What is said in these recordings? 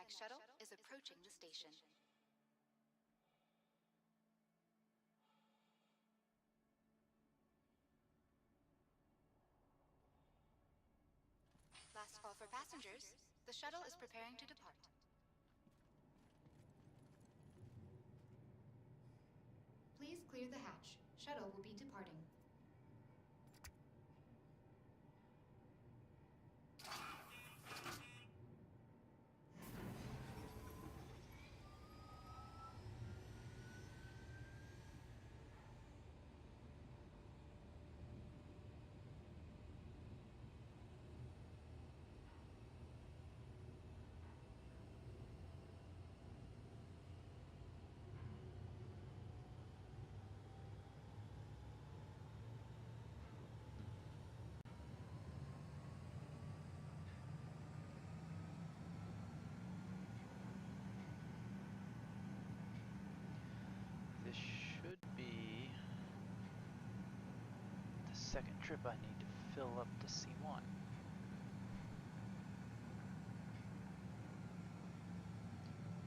next shuttle is approaching the station. Last call for passengers. The shuttle is preparing to depart. Please clear the hatch. Shuttle will be departing. This should be the second trip I need to fill up to C1.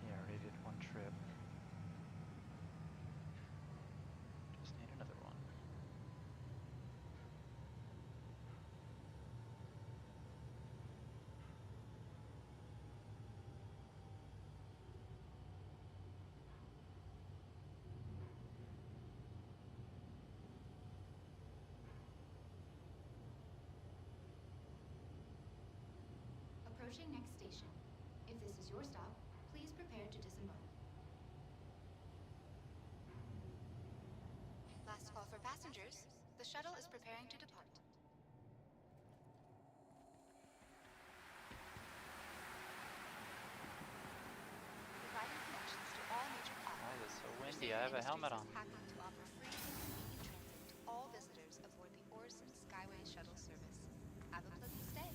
Yeah, I already did one trip. Just need another one. Approaching next station. If this is your stop, please prepare to disembark. Last call for passengers. The shuttle is preparing to depart. Providing connections to all major platforms. Why is it so windy? I have a helmet on. Happy to offer free and convenient transit to all visitors aboard the Orson Skyway shuttle service. Have a pleasant stay.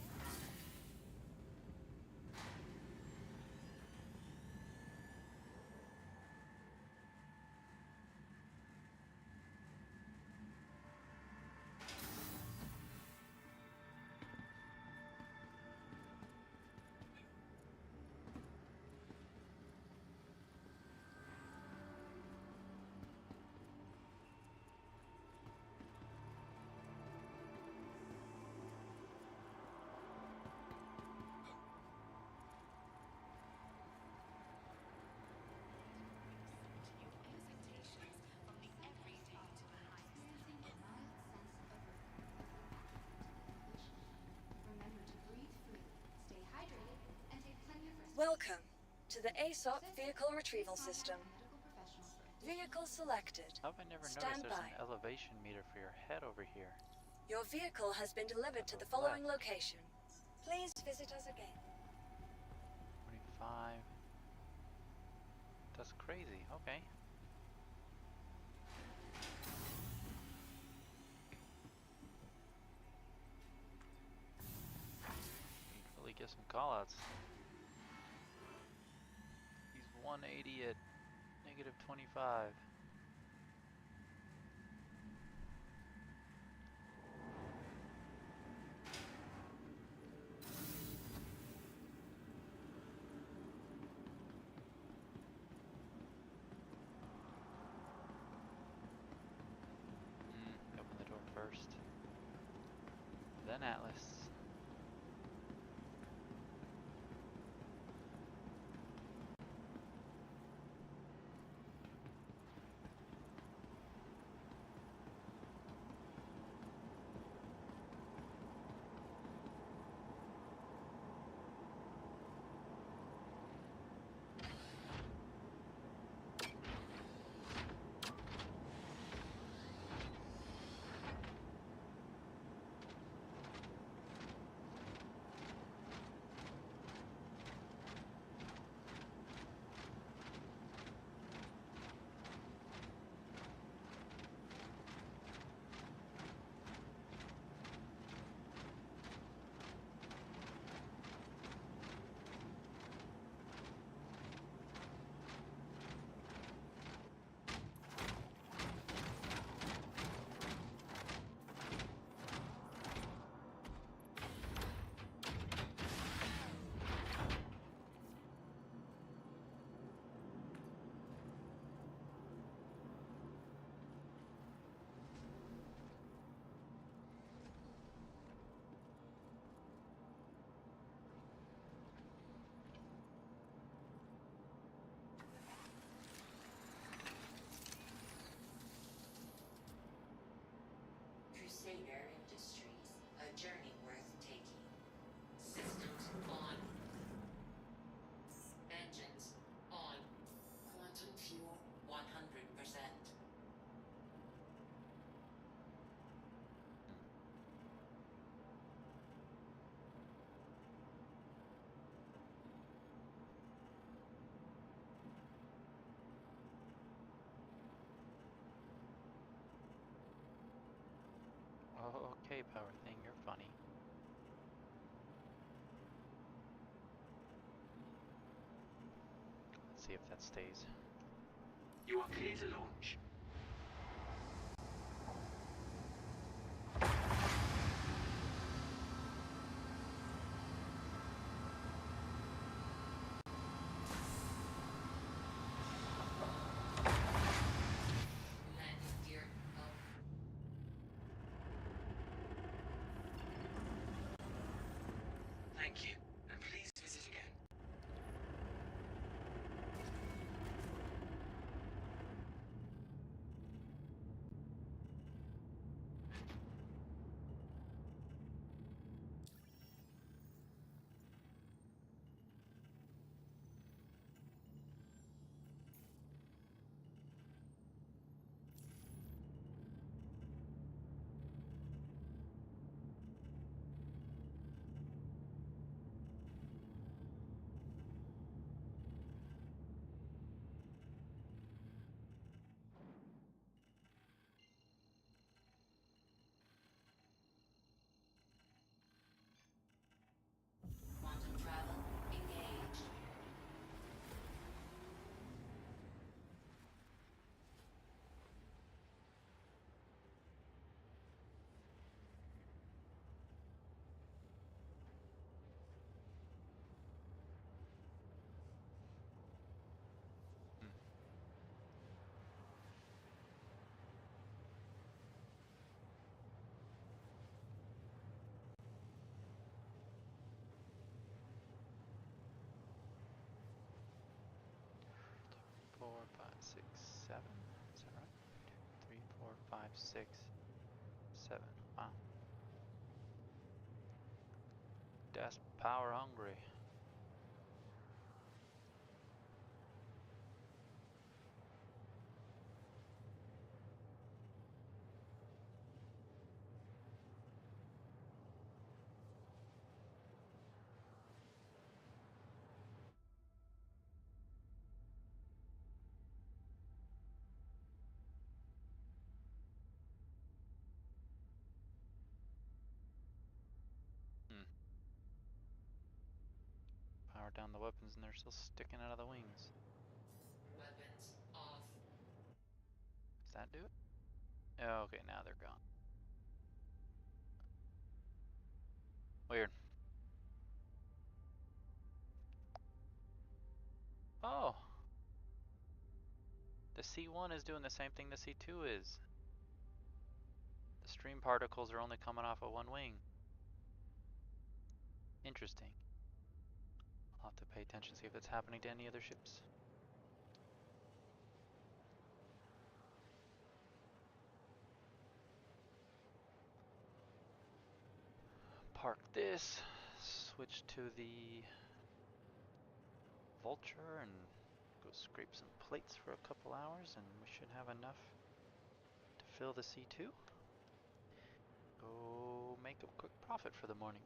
Welcome to the ASOP Vehicle Retrieval System. Vehicle selected. How have I never noticed Stand there's by. an elevation meter for your head over here? Your vehicle has been delivered to the following location. Please visit us again. 25. That's crazy. Okay. Really get some callouts. He's 180 at -25. Open the door first. Then Atlas. Trader Industries, a journey worth taking. Systems on. Engines on. Quantum fuel 100%. Oh, okay, power thing, you're funny. Let's see if that stays. You are clear to launch. Landing gear up. Thank you, and please visit again. Quantum travel engaged. Hmm. Four, five, six, seven. Is that right? 2, 3, 4, 5, 6, 7. Wow. That's power hungry. Hmm. Power down the weapons and they're still sticking out of the wings. Weapons off. Does that do it? Oh, okay, now they're gone. Weird. Oh! The C1 is doing the same thing the C2 is. The stream particles are only coming off of one wing. Interesting. I'll have to pay attention, see if that's happening to any other ships. Park this, switch to the Vulture and go scrape some plates for a couple hours and we should have enough to fill the C2. Go make a quick profit for the morning.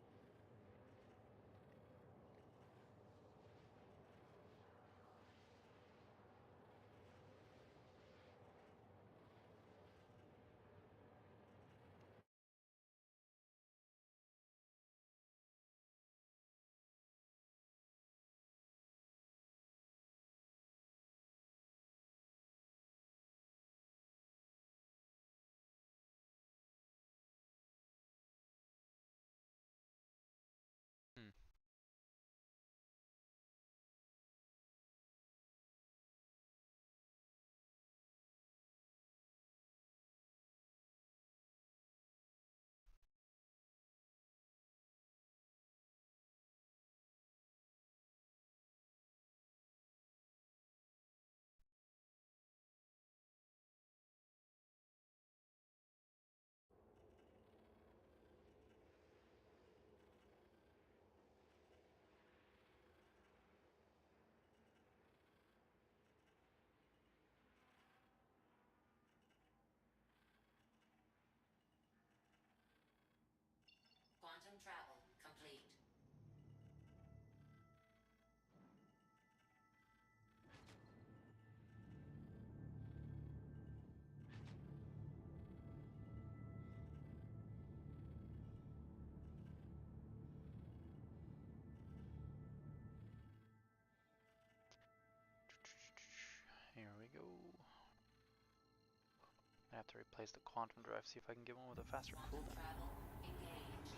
Gonna have to replace the quantum drive, see if I can get one with a faster cooldown. Travel engaged.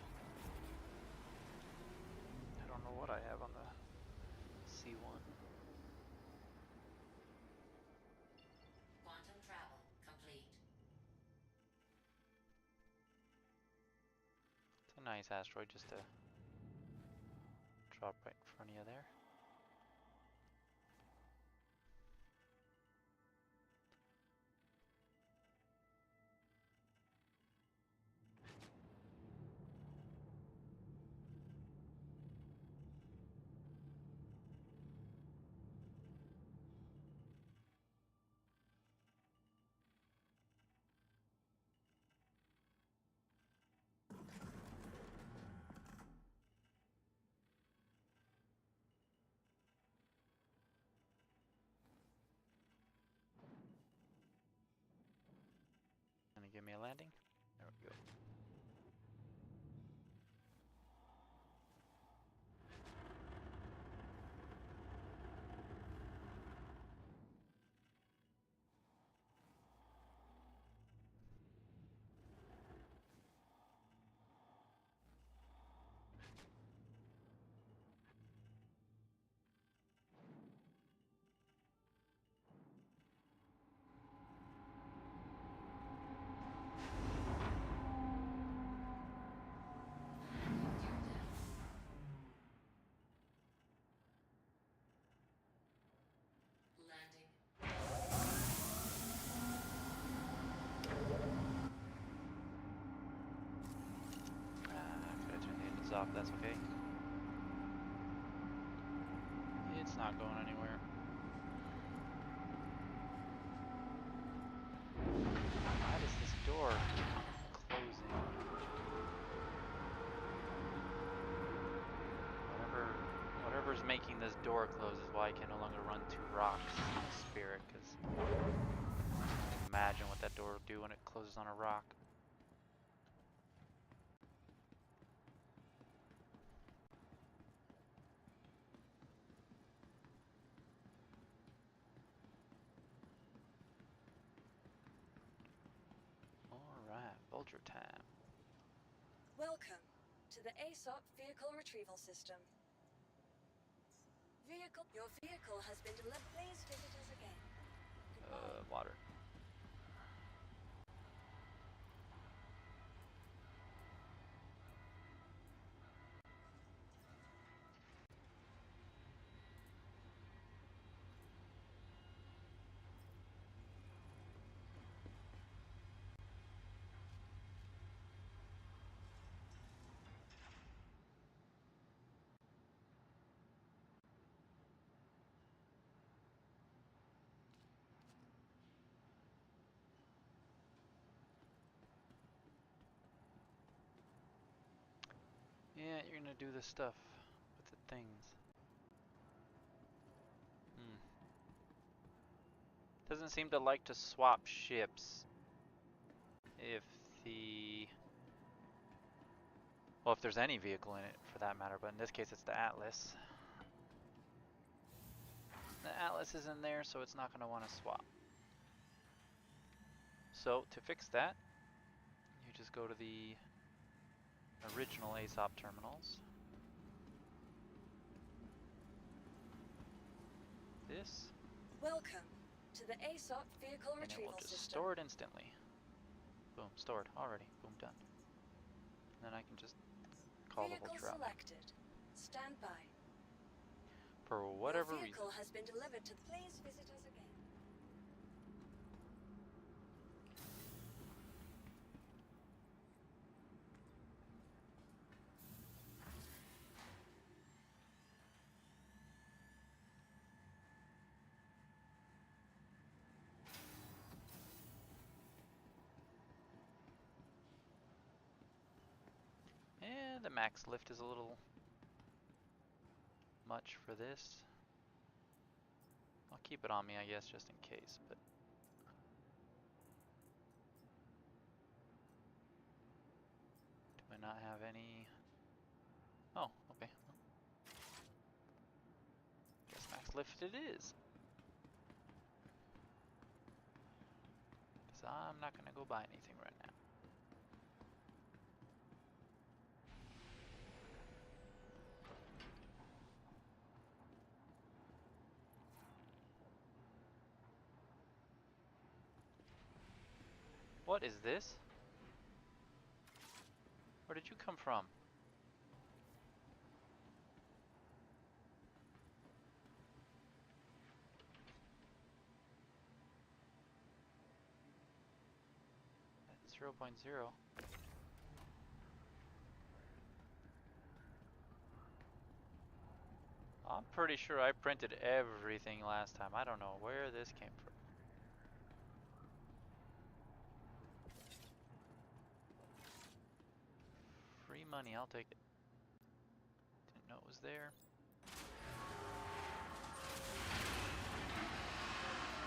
I don't know what I have on the C1. Quantum travel complete. It's a nice asteroid just to drop right in front of you there. Gonna give me a landing. There we go. Landing. Gotta turn the engines off, that's okay. It's not going anywhere. Why does this door keep closing? Whatever's making this door close is why I can no longer run 2 rocks in Spirit, because imagine what that door will do when it closes on a rock. Alright, Vulture time. Welcome to the ASOP Vehicle Retrieval System. Your vehicle has been delivered. Please visit us again. Goodbye. Water. Yeah, you're gonna do this stuff with the things. Doesn't seem to like to swap ships if the... well, if there's any vehicle in it for that matter, but in this case it's the Atlas. The Atlas is in there, so it's not gonna want to swap. So, to fix that, you just go to the original ASOP terminals. This, Welcome to the ASOP Vehicle and it will Retrieval just System. store it instantly. Boom, stored already. Boom, done. And then I can just call the Vehicle Vulture out. selected. Stand by. For whatever Your vehicle reason. has been delivered to. Please visit us again. And the max lift is a little much for this. I'll keep it on me, I guess, just in case, but do I not have any? Oh, okay. Well, guess max lift it is. because I'm not going to go buy anything right now. What is this? Where did you come from? At 0.0. I'm pretty sure I printed everything last time. I don't know where this came from. Free money, I'll take it. Didn't know it was there.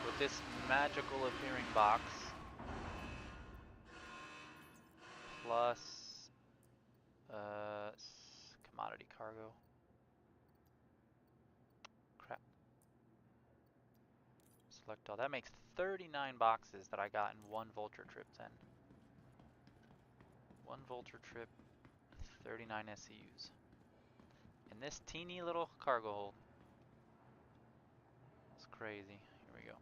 With this magical appearing box, plus commodity cargo. Crap. Select all. That makes 39 boxes that I got in one vulture trip then. One vulture trip, 39 SCUs. In this teeny little cargo hold. It's crazy. Here we go.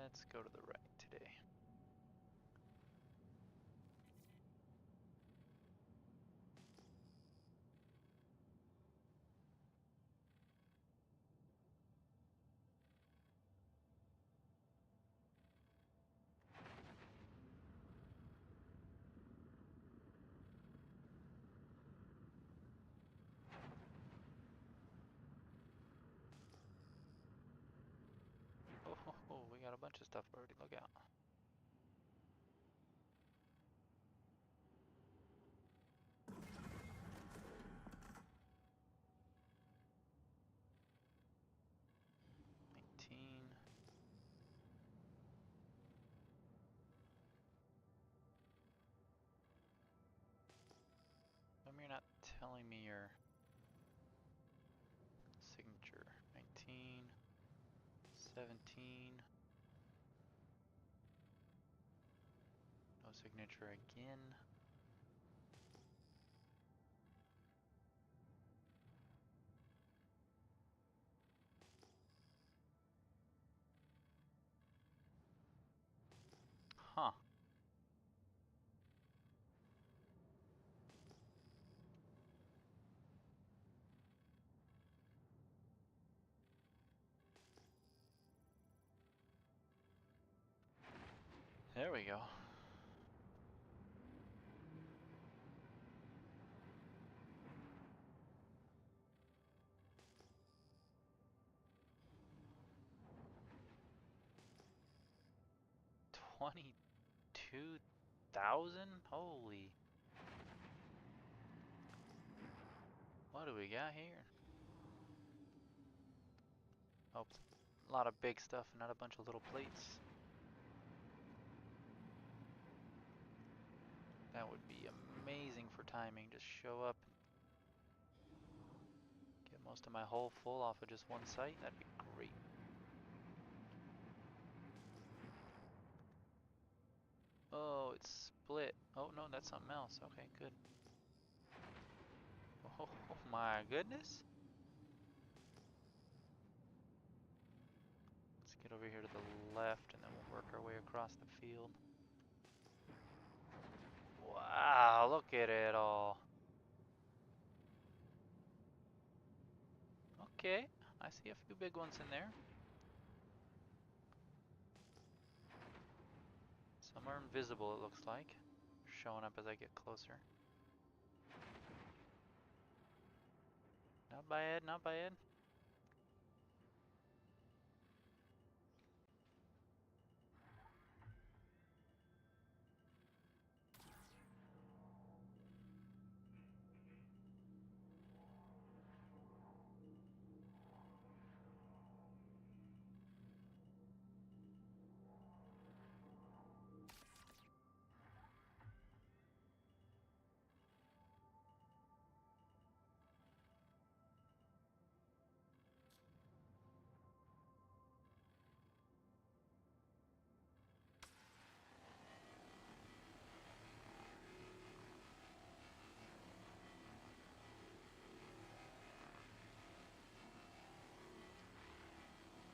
Let's go to the right today. Oh, we got a bunch of stuff already. Look out. You're not telling me your signature. 19, 17. No signature again. Huh. There we go. $22,000? Holy. What do we got here? Oh, a lot of big stuff, not a bunch of little plates. That would be amazing for timing. Just show up and get most of my hull full off of just one site. That'd be great. Oh, it's split. Oh, no, that's something else. Okay, good. Oh my goodness. Let's get over here to the left and then we'll work our way across the field. Wow, look at it all. Okay, I see a few big ones in there. Some are invisible, it looks like. Showing up as I get closer. Not bad, not bad.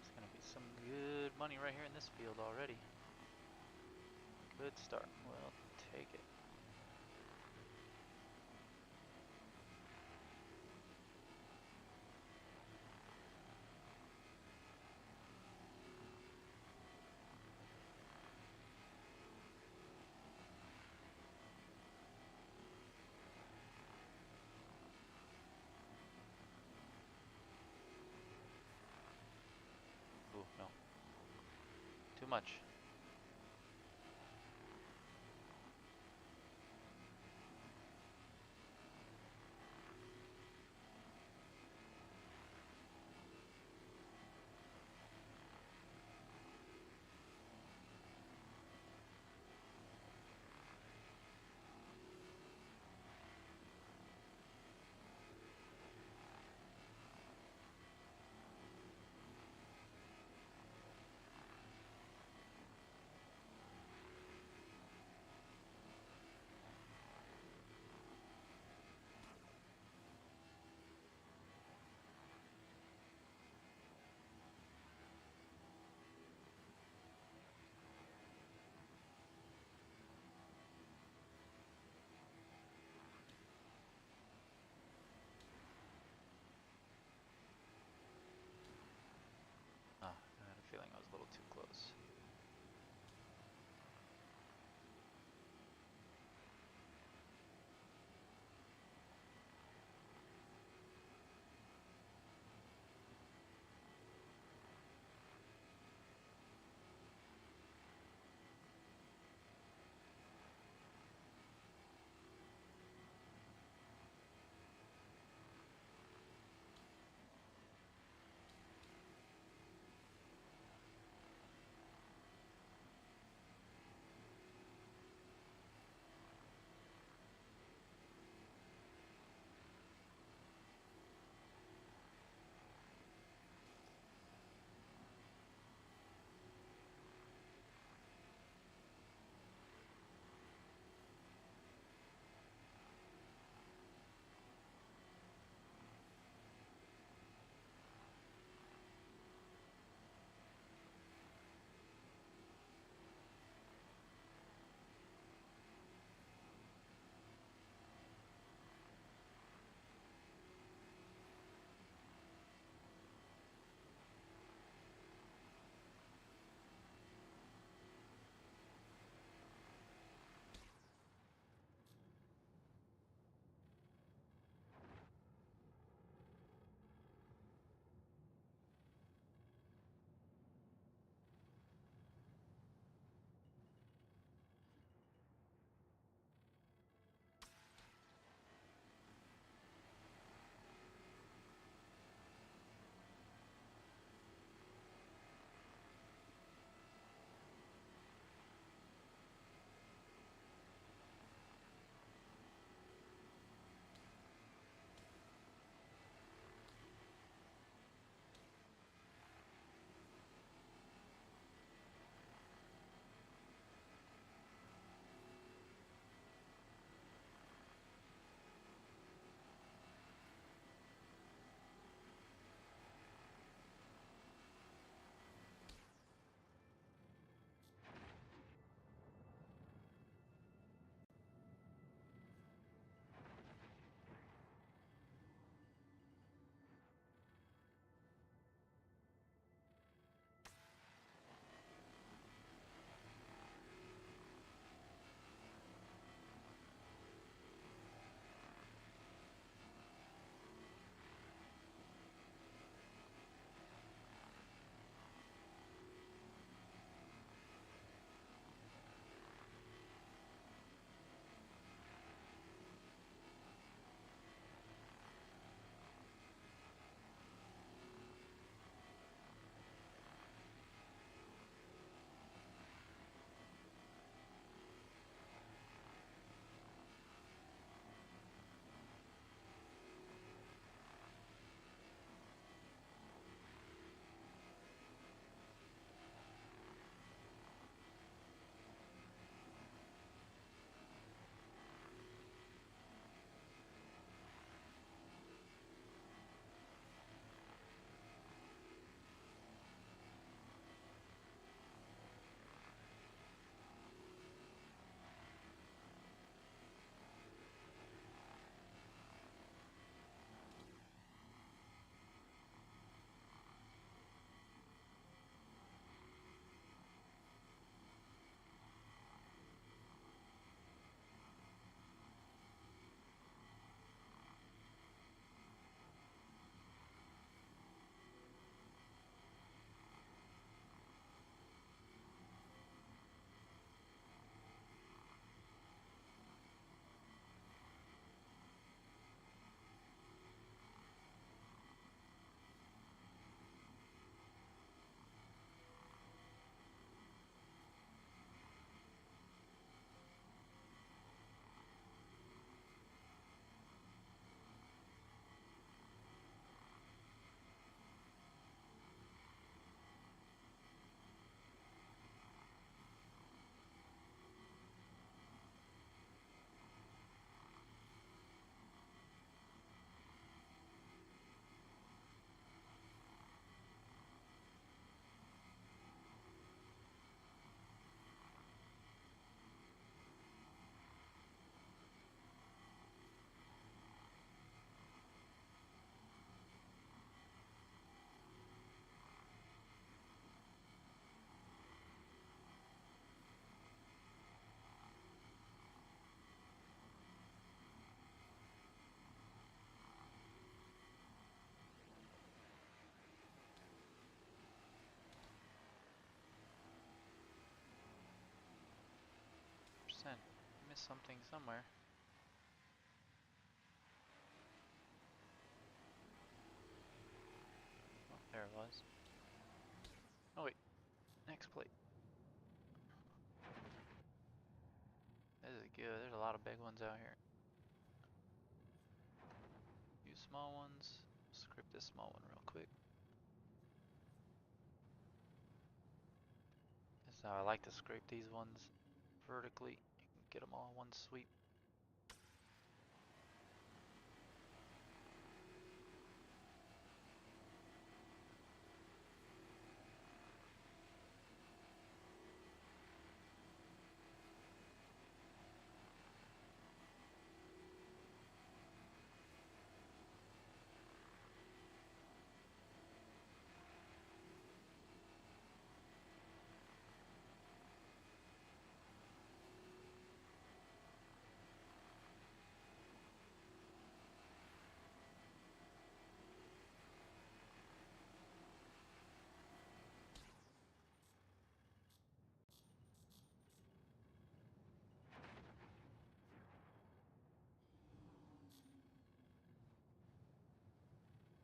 It's gonna be some good money right here in this field already. Good start. We'll take it. Ooh, no. Too much. missed something somewhere. Oh, there it was. Oh wait, next plate. This is good. There's a lot of big ones out here. Few small ones. Script this small one real quick. This is how I like to scrape these ones vertically. You can get them all in one sweep.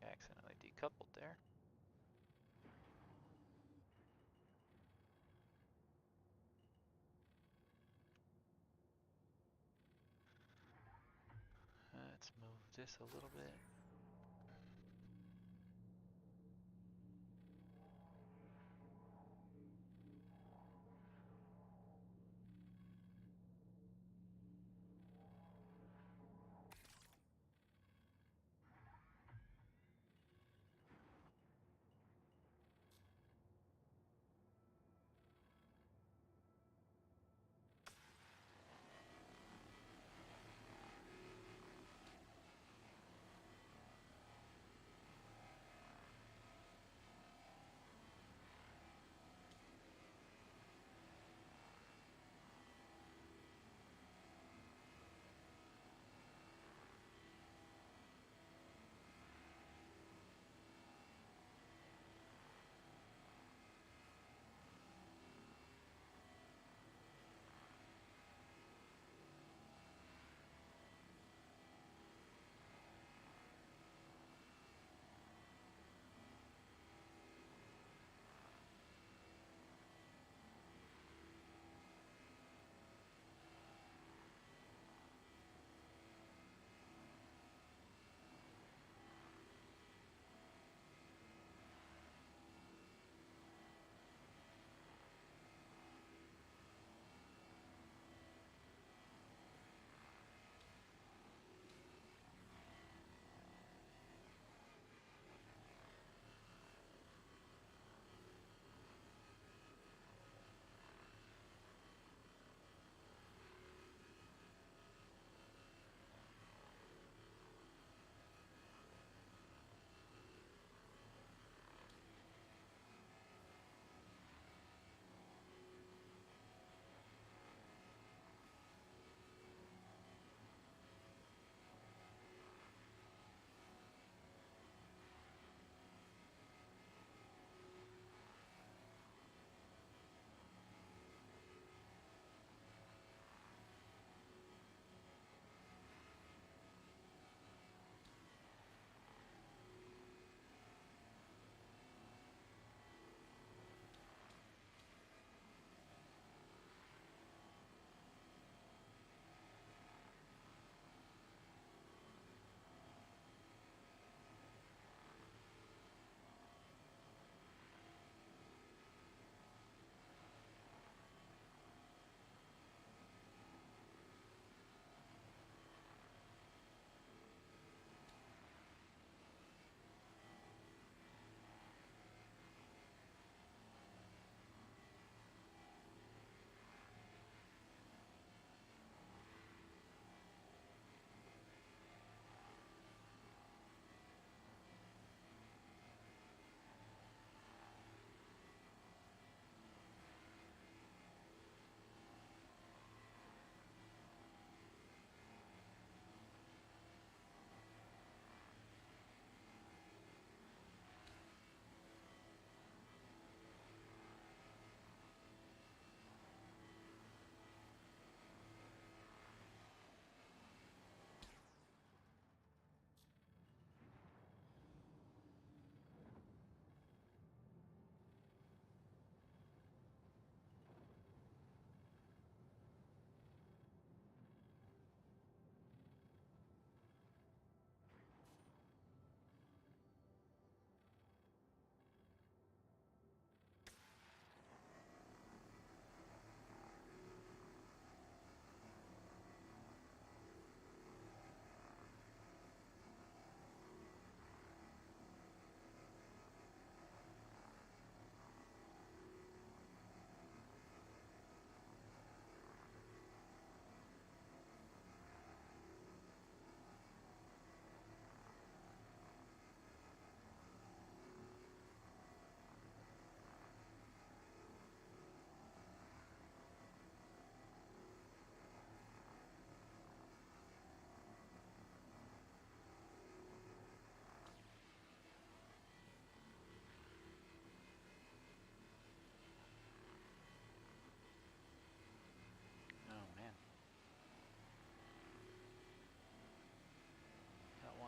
Accidentally decoupled there. Let's move this a little bit.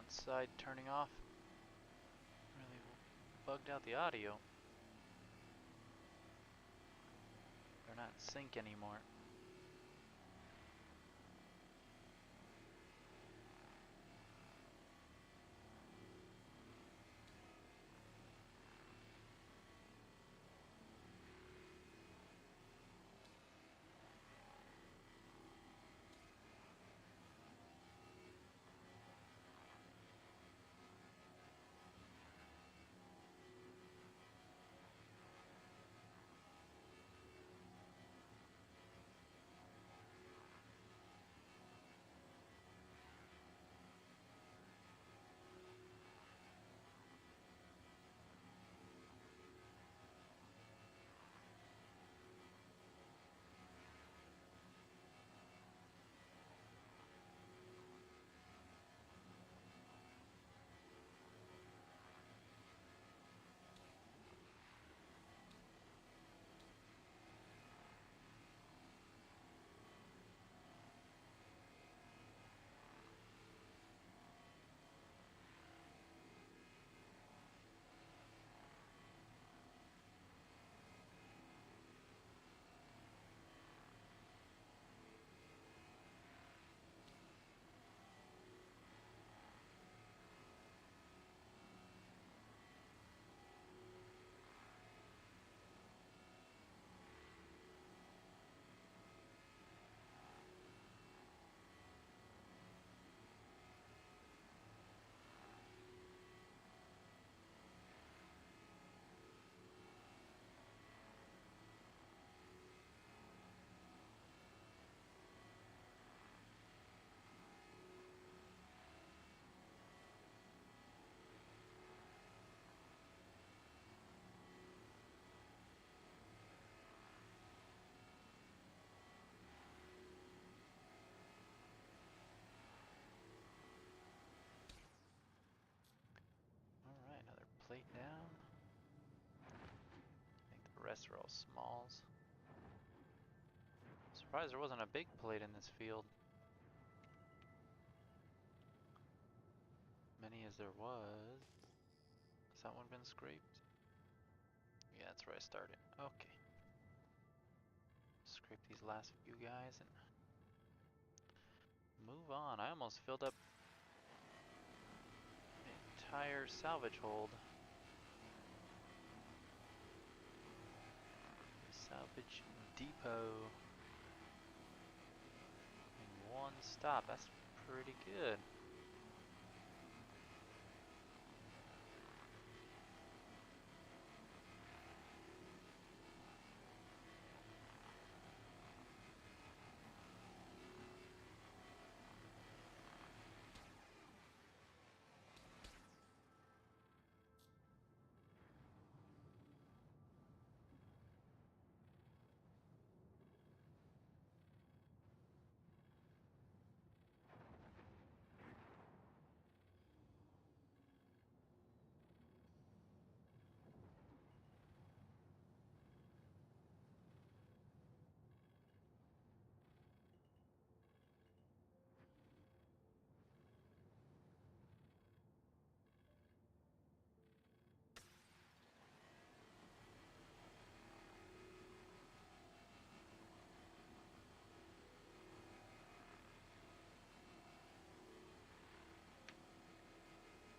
one side turning off really bugged out the audio. They're not in sync anymore. Alright, another plate down. I think the rest are all smalls. Surprised there wasn't a big plate in this field. Many as there was. Has that one been scraped? Yeah, that's where I started. Okay. Scrape these last few guys and move on. I almost filled up the entire salvage hold. The salvage depot. In one stop. That's pretty good.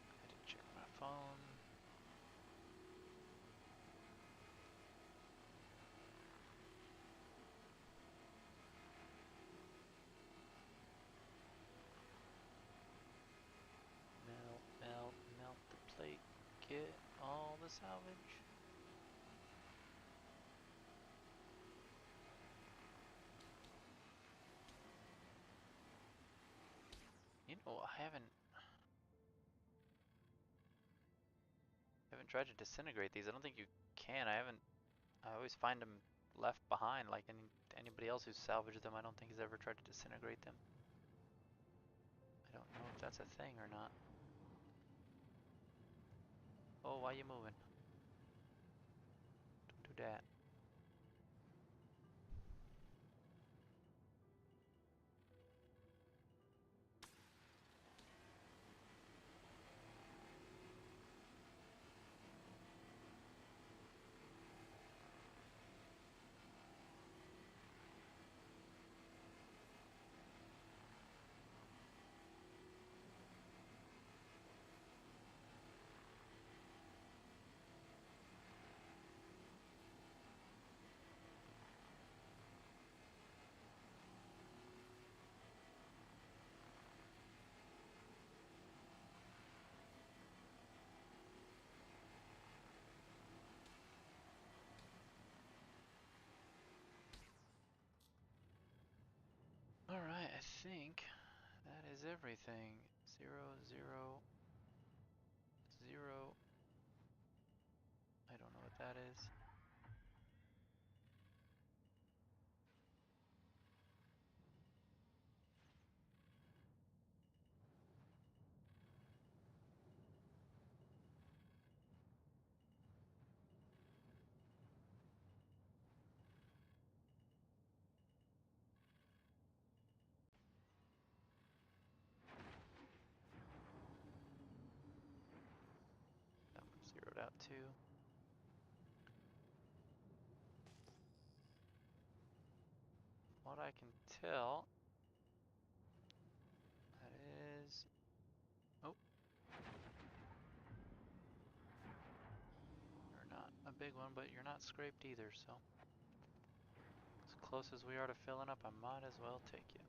I did check my phone. Melt, melt, melt the plate. Get all the salvage. You know, I haven't tried to disintegrate these. I don't think you can. I always find them left behind, like anybody else who's salvaged them. I don't think has ever tried to disintegrate them. I don't know if that's a thing or not. Oh, why you moving? Don't do that. think that is everything. 0, 0, 0. I don't know what that is. That one's zeroed out too. What I can tell, that is, oh, you're not a big one, but you're not scraped either, so as close as we are to filling up, I might as well take you.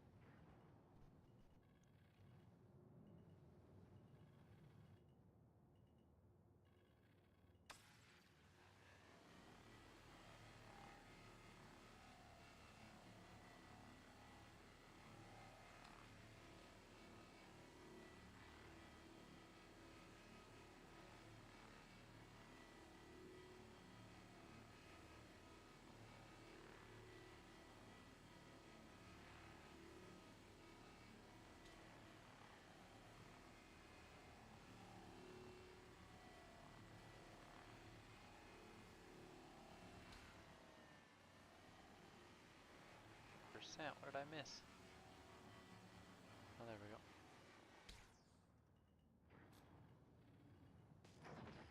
What did I miss? Oh, there we go.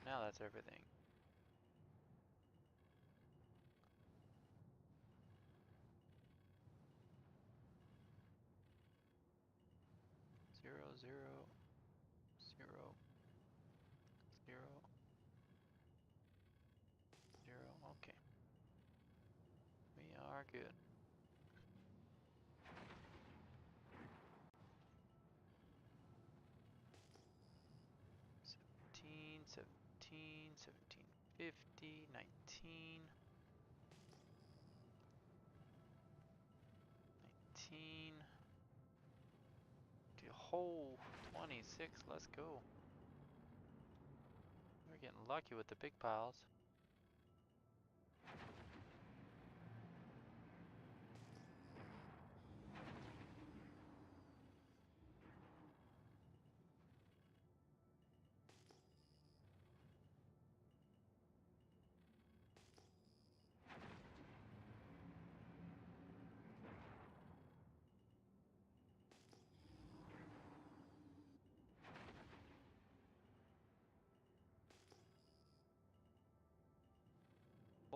Now that's everything. Zero, zero, zero, zero, zero. Okay. We are good. Seventeen, 1750, 19, 19. To hole 26. Let's go. We're getting lucky with the big piles.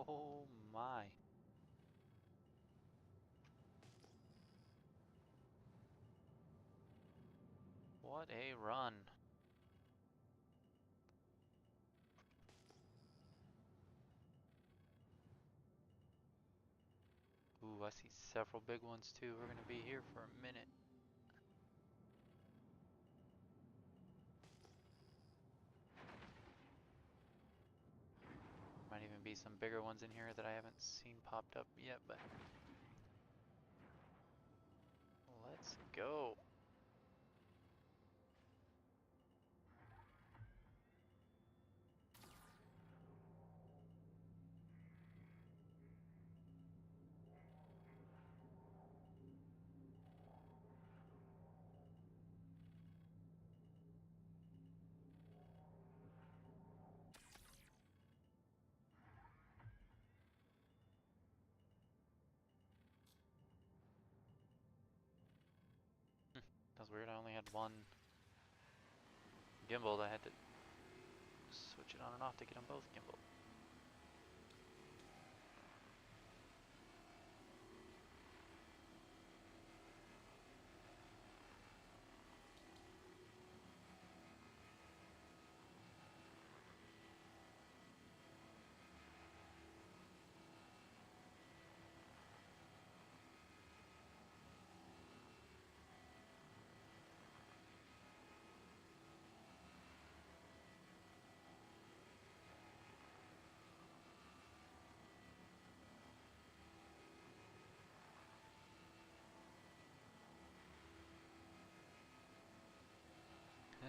Oh my. What a run. Ooh, I see several big ones too. We're gonna be here for a minute. Might even be some bigger ones in here that I haven't seen popped up yet, but let's go. That was weird. I only had one gimbal. I had to switch it on and off to get them both gimbal.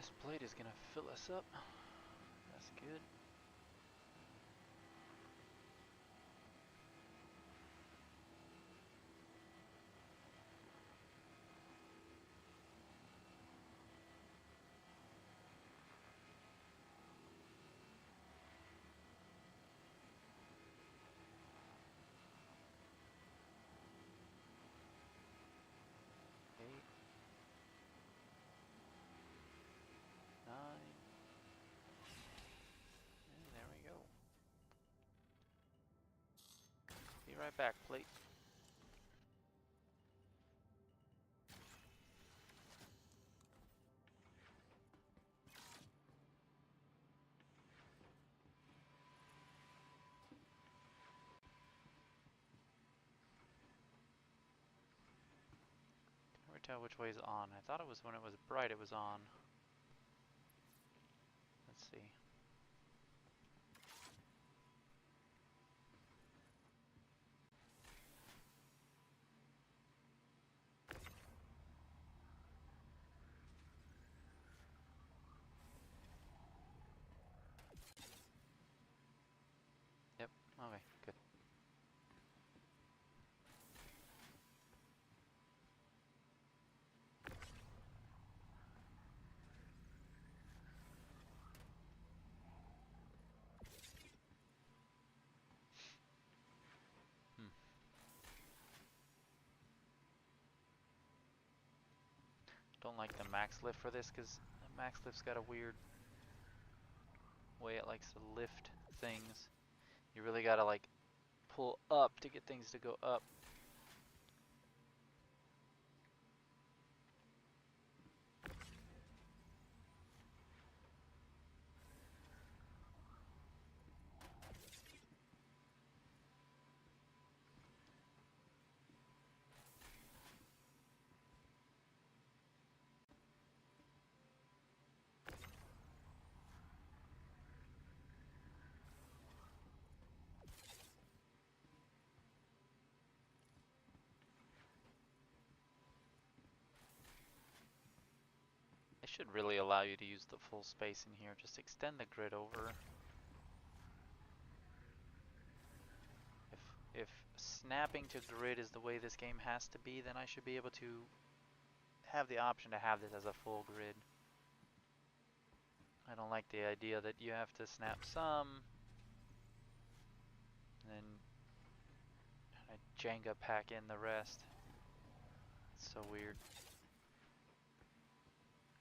This plate is gonna fill us up. That's good. Eight, 9, and there we go. Be right back, plate. Never tell which way is on. I thought it was when it was bright it was on. Let's see. Yep, okay, good. Hmm. Don't like the max lift for this because the max lift's got a weird way it likes to lift things. You really gotta like pull up to get things to go up. It should really allow you to use the full space in here. Just extend the grid over. If snapping to grid is the way this game has to be, then I should be able to have the option to have this as a full grid. I don't like the idea that you have to snap some, and then I Jenga pack in the rest. It's so weird.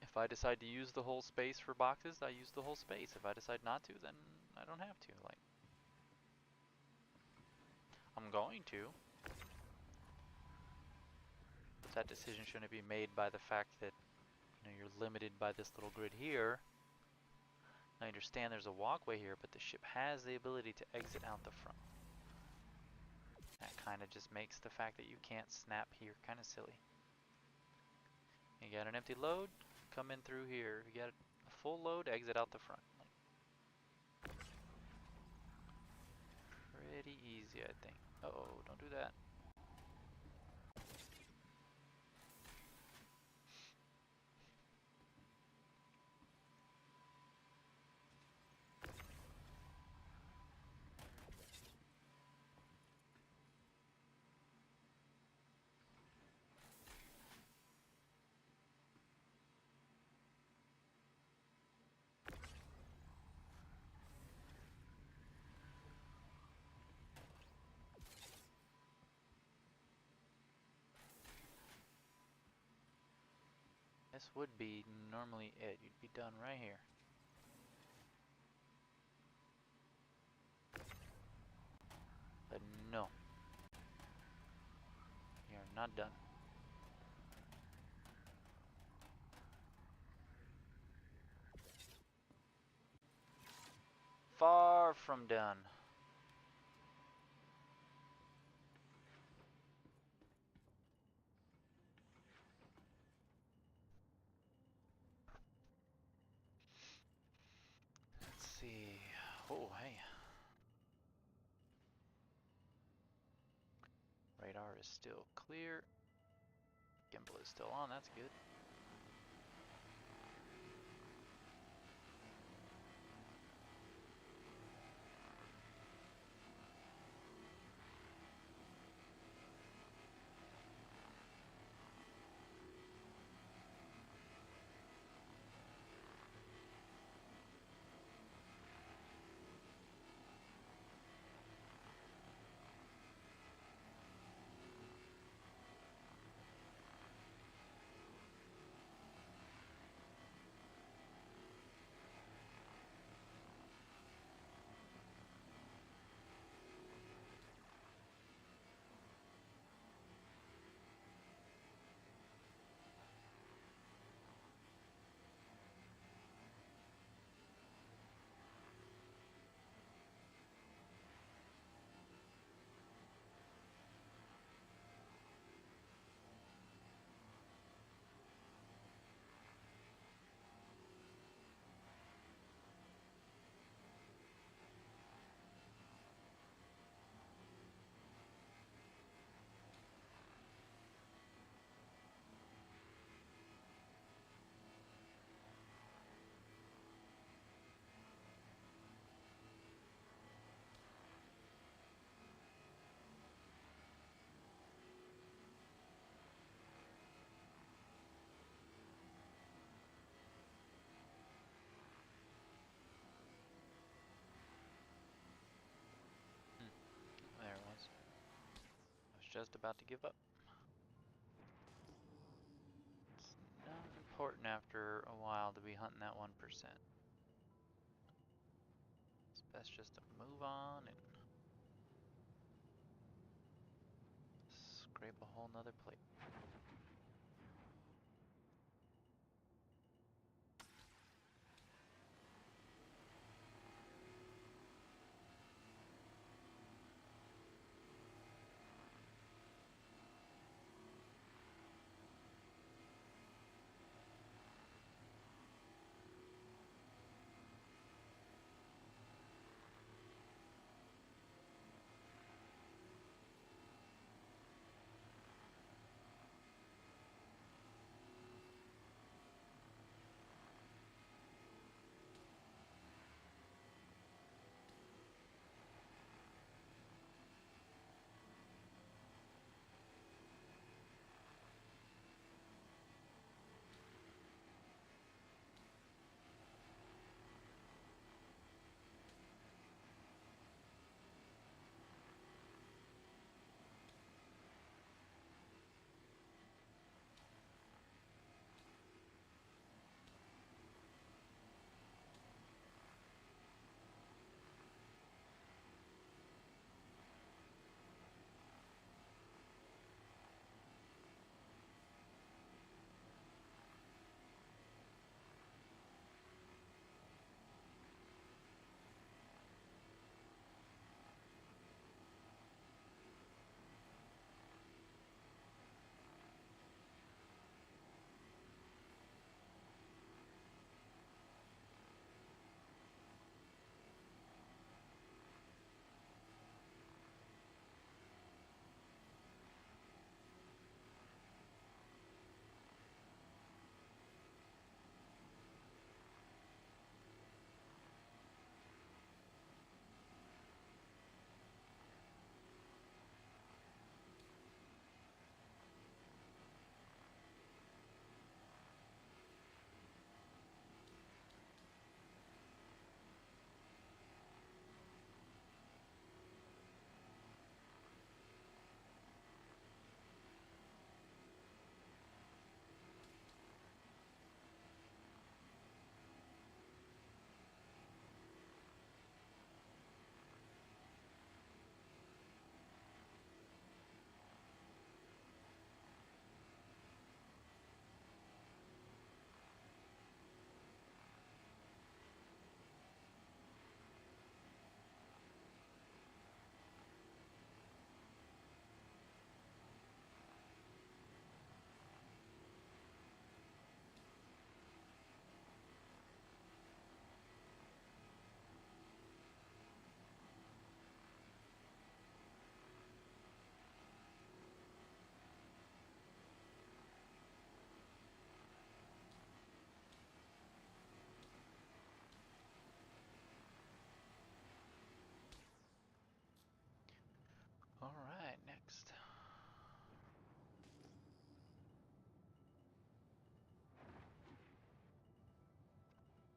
If I decide to use the whole space for boxes, I use the whole space. If I decide not to, then I don't have to. Like, I'm going to. But that decision shouldn't be made by the fact that, you know, you're limited by this little grid here. I understand there's a walkway here, but the ship has the ability to exit out the front. That kind of just makes the fact that you can't snap here kind of silly. You got an empty load, come in through here. You got a full load, exit out the front. Like, pretty easy, I think. Uh-oh, don't do that. This would be normally it. You'd be done right here. But no. You're not done. Far from done. Let's see. Oh, hey. Radar is still clear. Gimbal is still on, that's good. just about to give up. It's not important after a while to be hunting that 1%. It's best just to move on and scrape a whole nother plate. Alright, next.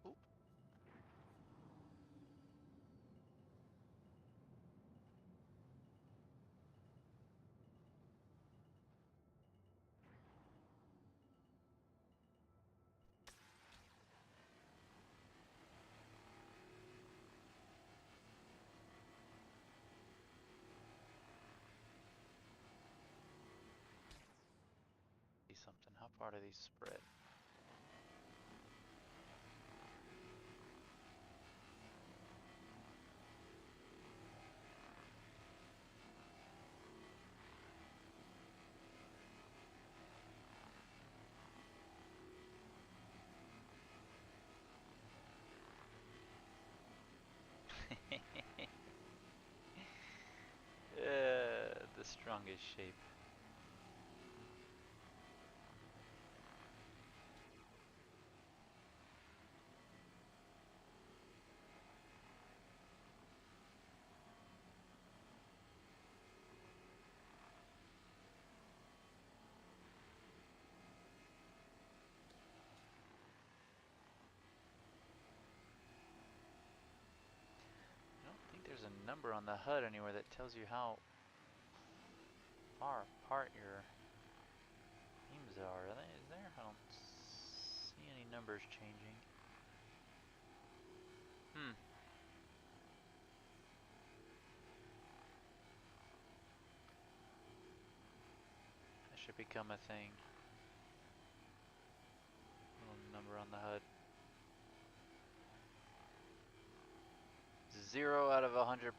Ooh. See something. How far do these spread? The strongest shape. I don't think there's a number on the HUD anywhere that tells you how far apart your beams are. Is there? I don't see any numbers changing. That should become a thing. Little number on the HUD. 0 out of 100%.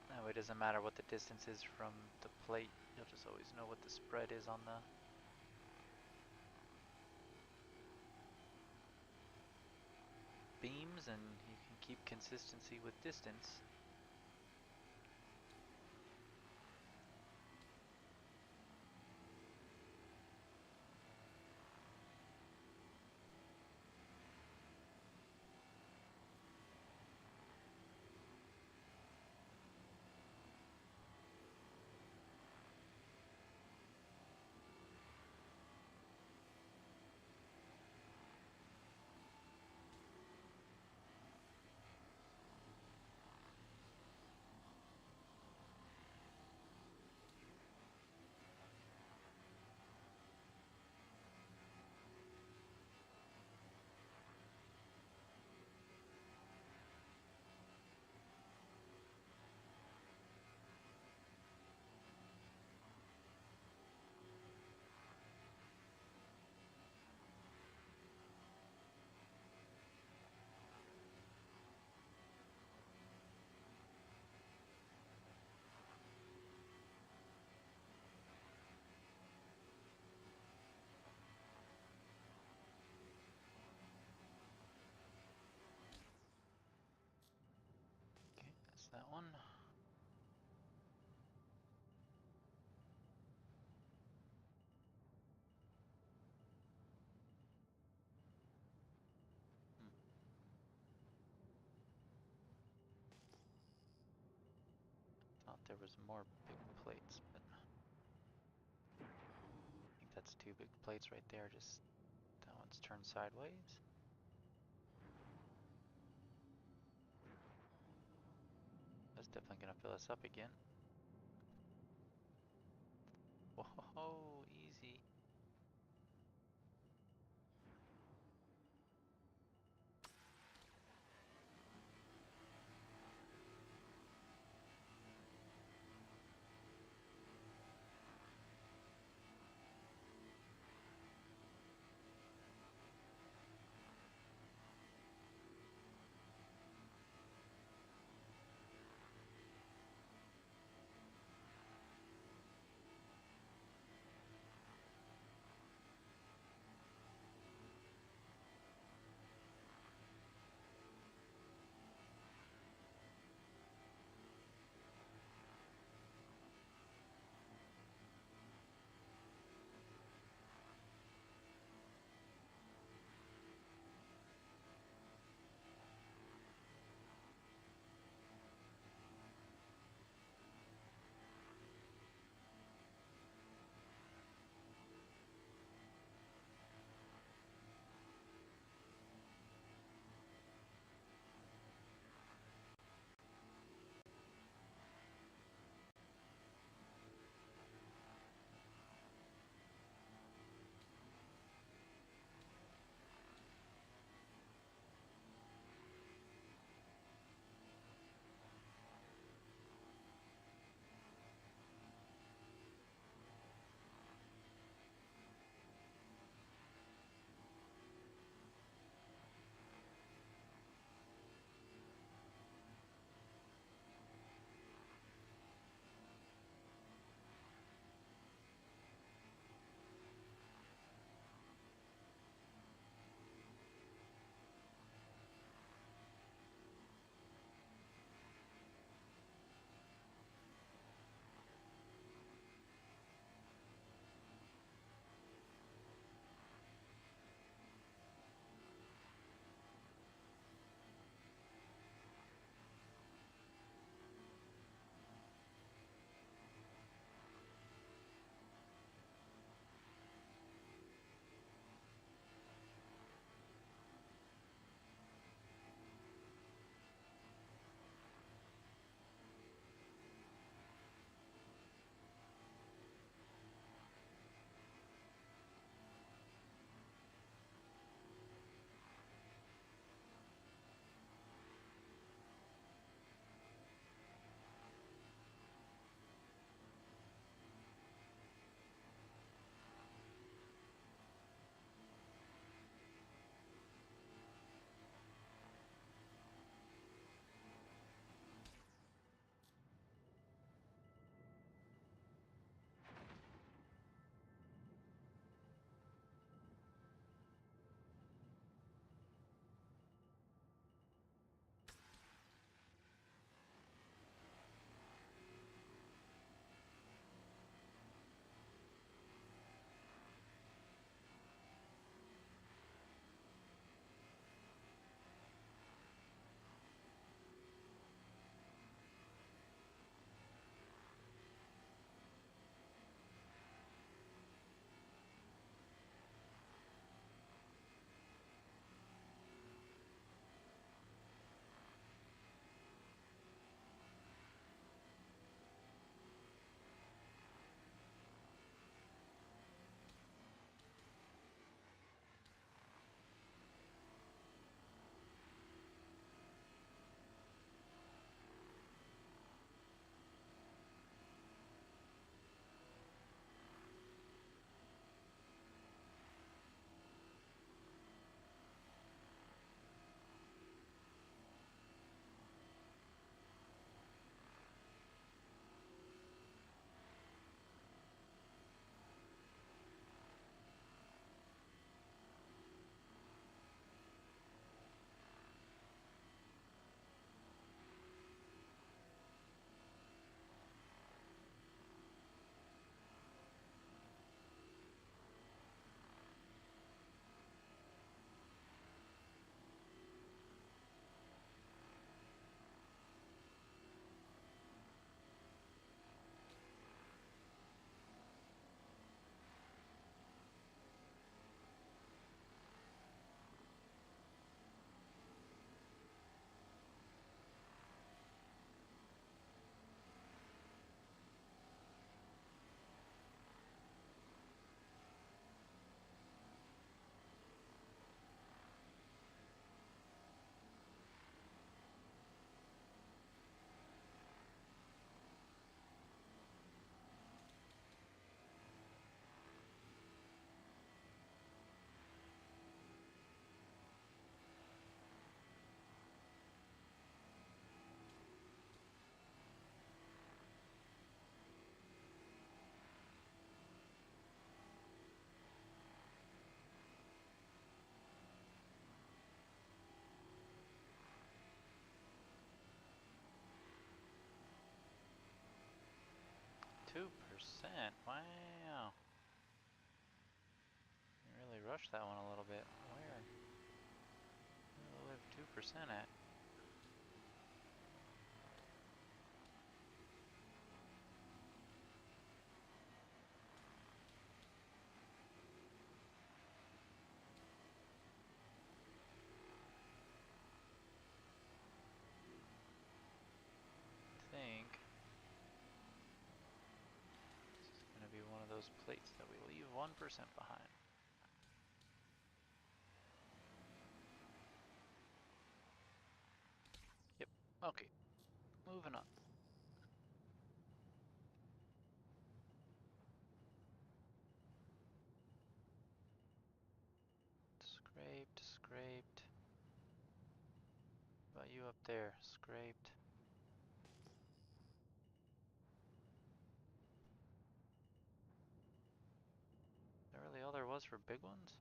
That way it doesn't matter what the distance is from the plate. You'll just always know what the spread is on the beams, and you can keep consistency with distance. Okay, that's that one. Thought there was more big plates, but I think that's 2 big plates right there. Just that one's turned sideways. That's definitely gonna fill us up again. Whoa, easy. rush that one a little bit. Where? Where do I live 2% at? I think this is going to be one of those plates that we leave 1% behind. Yep. Okay. Moving on. Scraped, scraped. What about you up there? Scraped. Is that really all there was for big ones?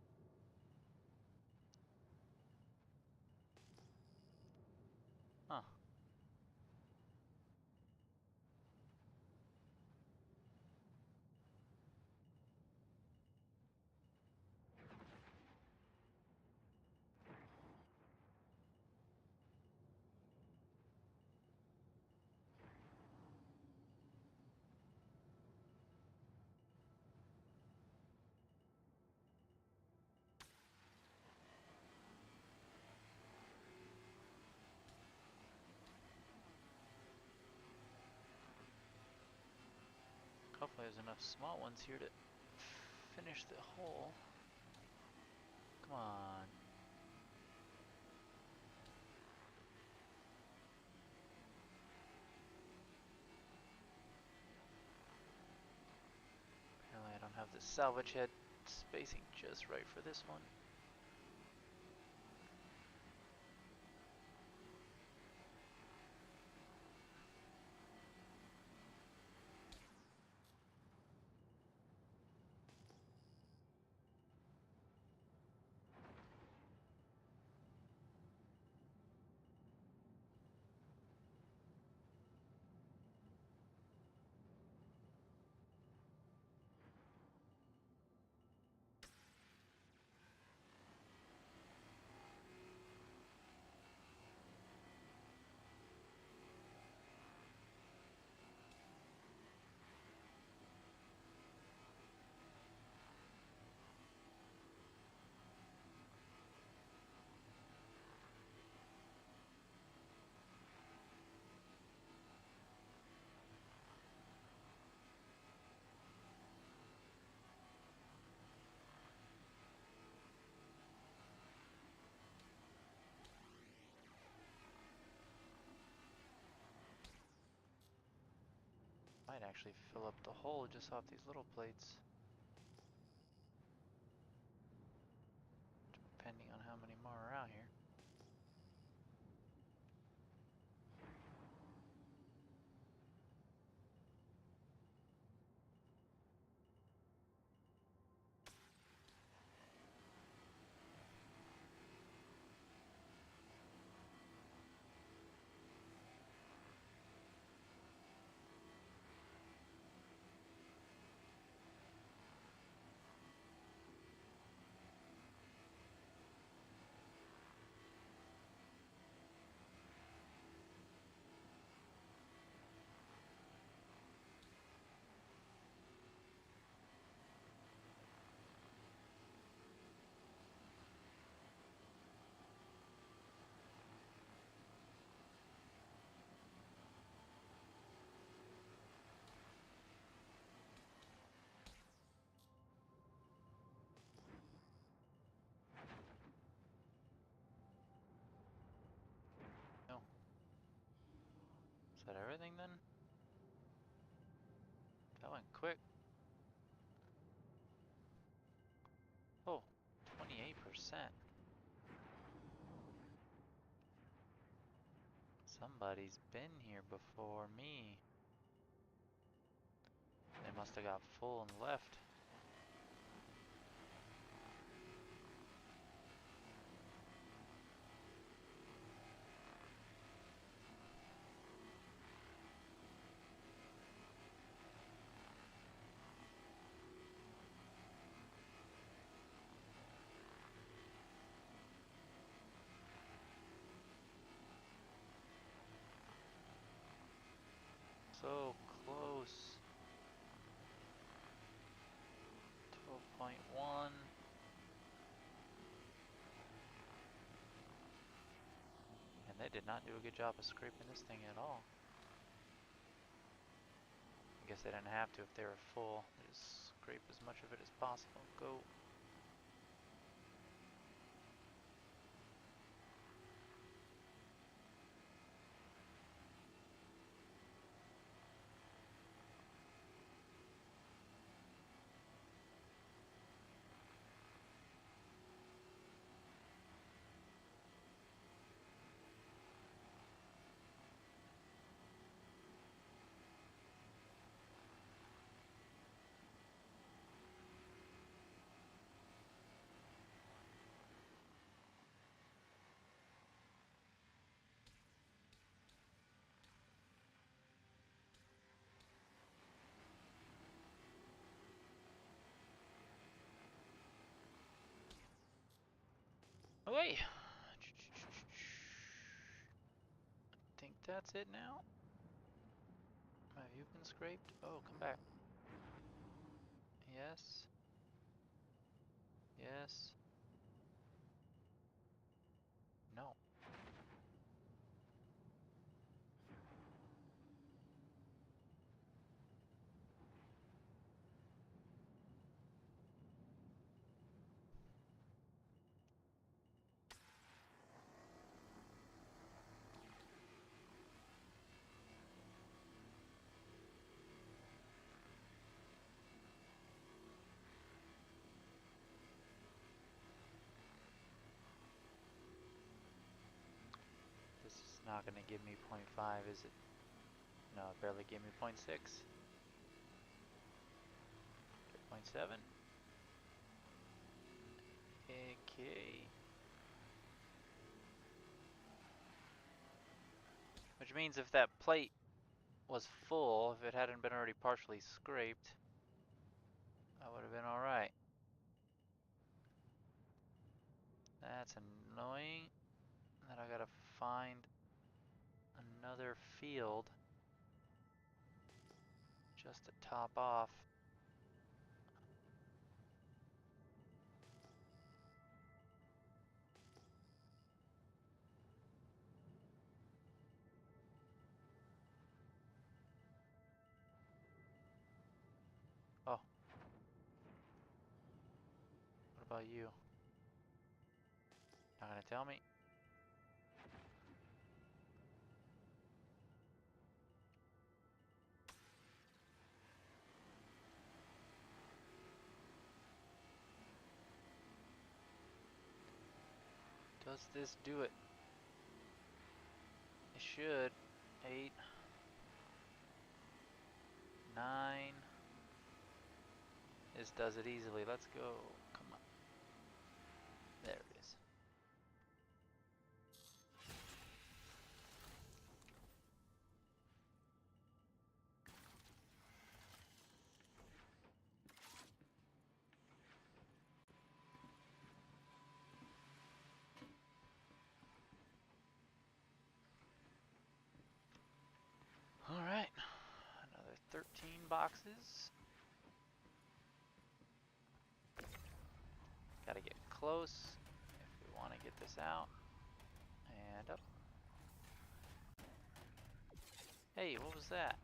Huh. Hopefully there's enough small ones here to finish the hole. Come on. Apparently I don't have the salvage head spacing just right for this one. Might actually fill up the hole just off these little plates. Depending on how many more are out here. No. Is that everything then? That went quick. Oh, 28%. Somebody's been here before me. They must have got full and left. So close. 12.1. And they did not do a good job of scraping this thing at all. I guess they didn't have to if they were full. They just scrape as much of it as possible. Go. Away! I think that's it now. Have you been scraped? Oh, come back. Yes. Yes. No. This is not going to give me 0.5, is it? No, it barely gave me 0.6. Get 0.7. Okay. Which means if that plate was full, if it hadn't been already partially scraped, that would have been alright. That's annoying. Then I gotta find another field just to top off. Oh, what about you? Not gonna tell me? Does this do it? It should. 8, 9. This does it easily. Let's go. Come on. There it is. Alright. Another 13 boxes. Gotta get close if we want to get this out. And up. Hey, what was that?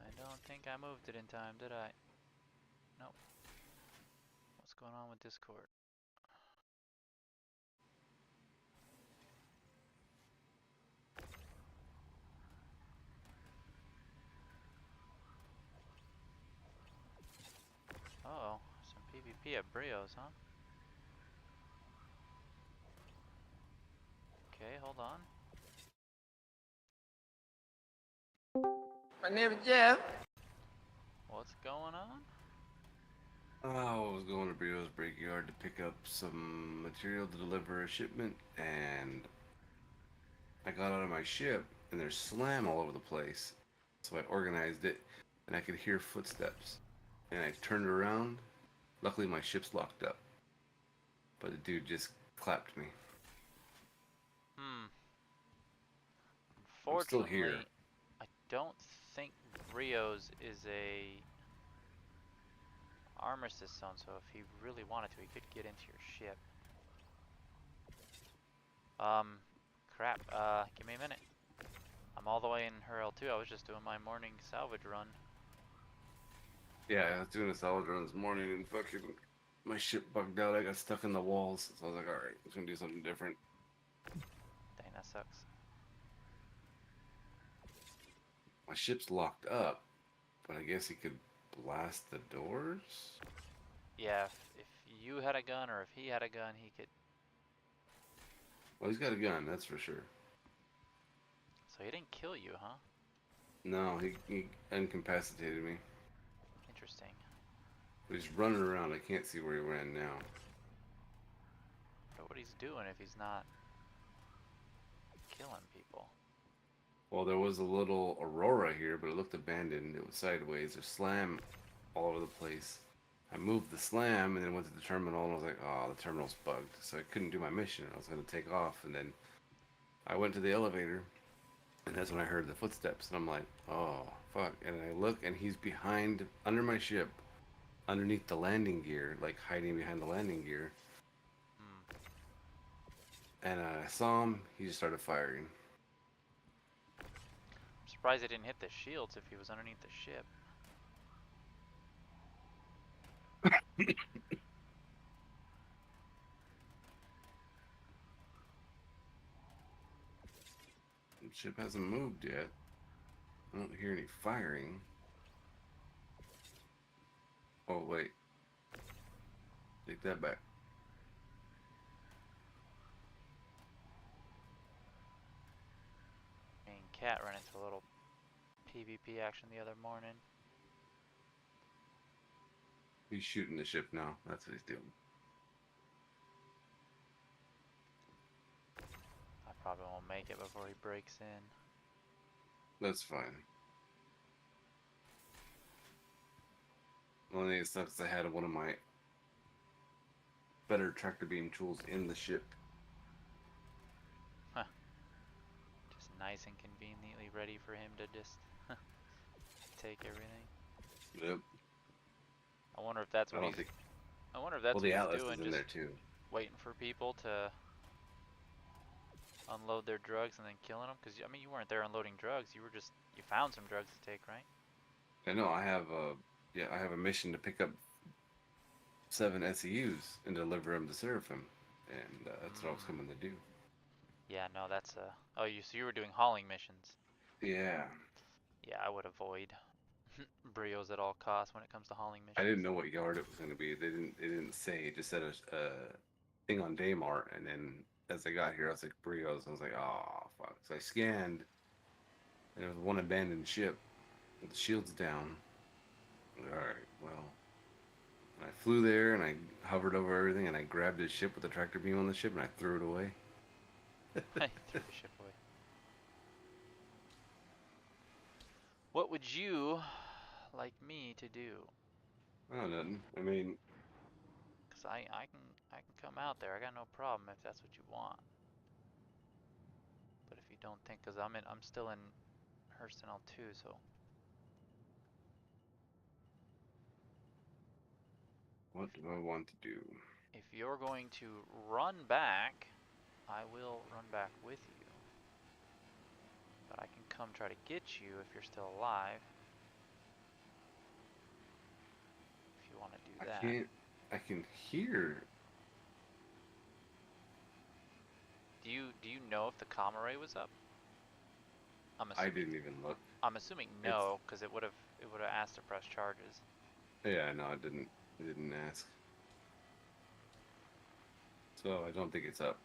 I don't think I moved it in time, did I? Nope. What's going on with Discord? Uh oh, some PvP at Brios, huh? hold on. My name is Jeff. What's going on? I was going to Brio's Brickyard to pick up some material to deliver a shipment, and I got out of my ship, and there's slam all over the place. So I organized it, and I could hear footsteps. And I turned around. Luckily, my ship's locked up. But the dude just clapped me. I'm still here. Unfortunately, I don't think Rio's is a armistice zone, so if he really wanted to, he could get into your ship. Crap, give me a minute. I'm all the way in her L2, I was just doing my morning salvage run. Yeah, I was doing a salvage run this morning, and fucking my ship bugged out. I got stuck in the walls. So I was like, alright, I'm gonna do something different. Dang, that sucks. My ship's locked up, but I guess he could blast the doors? Yeah, if you had a gun or if he had a gun, he could. Well, he's got a gun, that's for sure. So he didn't kill you, huh? No, he incapacitated me. Interesting. But he's running around. I can't see where he ran now. But what he's doing if he's not killing people? Well, there was a little Aurora here, but it looked abandoned. It was sideways. There's slam all over the place. I moved the slam and then went to the terminal, and I was like, oh, the terminal's bugged. So I couldn't do my mission. I was going to take off, and then I went to the elevator, and that's when I heard the footsteps. And I'm like, oh, fuck. And I look, and he's behind, under my ship, underneath the landing gear, like hiding behind the landing gear. And I saw him. He just started firing. I'm surprised it didn't hit the shields if he was underneath the ship. The ship hasn't moved yet. I don't hear any firing. Oh, wait. Take that back. Me and Cat ran into a little PvP action the other morning. He's shooting the ship now. That's what he's doing. I probably won't make it before he breaks in. That's fine. The only thing that sucks is I had one of my better tractor beam tools in the ship. Just nice and conveniently ready for him to just take everything. Yep. I wonder if that's what he's. I wonder if that's Well, what the he's Atlas doing. is in Just there too. waiting for people to unload their drugs and then killing them. Because I mean, you weren't there unloading drugs. You were just you found some drugs to take, right? I know. I have a mission to pick up 7 SEUs and deliver them to Seraphim, and that's what I was coming to do. Yeah, no, that's Oh, so you were doing hauling missions. Yeah. Yeah, I would avoid Brios at all costs when it comes to hauling missions. I didn't know what yard it was going to be. They didn't say. It just said a thing on Daymart, and then as I got here, I was like Brios. I was like, oh fuck. So I scanned, and there was one abandoned ship with the shields down. All right, well. And I flew there, and I hovered over everything, and I grabbed his ship with the tractor beam on the ship, and I threw it away. I threw the ship away. What would you like me to do? Oh, nothing. I mean, Cause I can come out there. I got no problem if that's what you want. But if you don't think, cause I'm still in Hurston L2, so what do I want to do? if you're going to run back, I will run back with you. But I can come try to get you if you're still alive. If you want to do that. I can't. I can hear. Do you know if the comm array was up? I didn't even look. I'm assuming no, because it would have asked to press charges. Yeah, no, it didn't. It didn't ask. So I don't think it's up.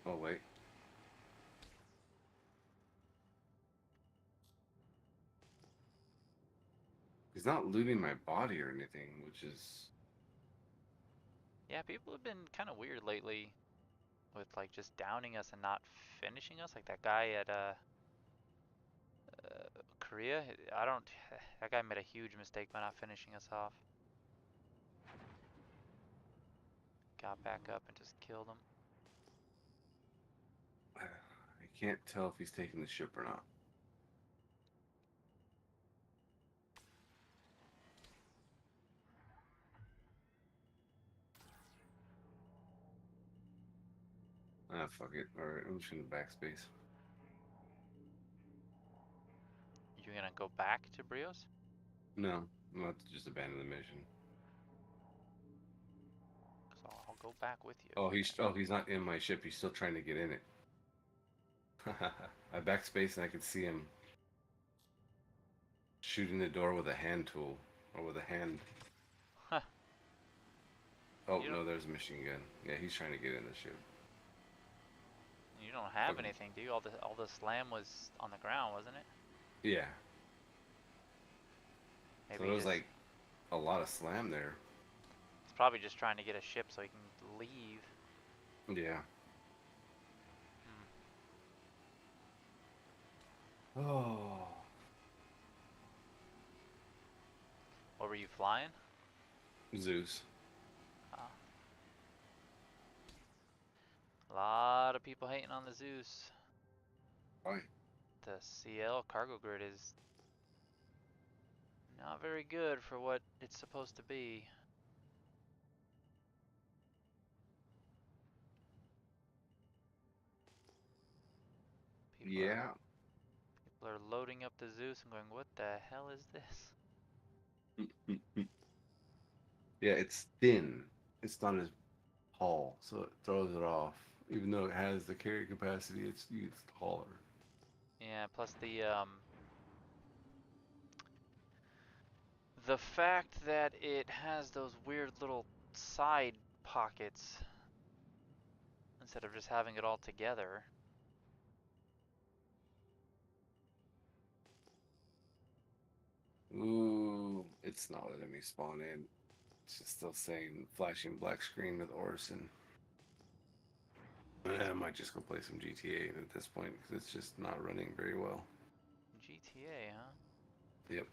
Oh wait. He's not looting my body or anything, which is Yeah, people have been kind of weird lately with like just downing us and not finishing us. Like that guy at Korea. I don't. That guy made a huge mistake by not finishing us off. Got back up and just killed him. I can't tell if he's taking the ship or not. Ah, fuck it. Alright, I'm just gonna backspace. You gonna go back to Brios? No, I'm about to just abandon the mission. Cause I'll go back with you. Oh, he's not in my ship. He's still trying to get in it. I backspace and I could see him shooting the door with a hand tool or with a hand. Huh. Oh You no, don't- there's a machine gun. Yeah, he's trying to get in the ship. You don't have Fucking- anything, do you? All the slam was on the ground, wasn't it? Yeah. Maybe So there was just, like a lot of slam there. he's probably just trying to get a ship so he can leave. Yeah. Hmm. Oh. What were you flying? Zeus. Ah. A lot of people hating on the Zeus. Why? The CL cargo grid is not very good for what it's supposed to be. People are Yeah. people are loading up the Zeus and going, "What the hell is this?" Yeah, it's thin. It's not as tall, so it throws it off. Even though it has the carry capacity, it's taller. Yeah, plus the fact that it has those weird little side pockets instead of just having it all together. Ooh, it's not letting me spawn in. It's just still saying flashing black screen with Orison. I might just go play some GTA at this point because it's just not running very well. GTA, huh? Yep.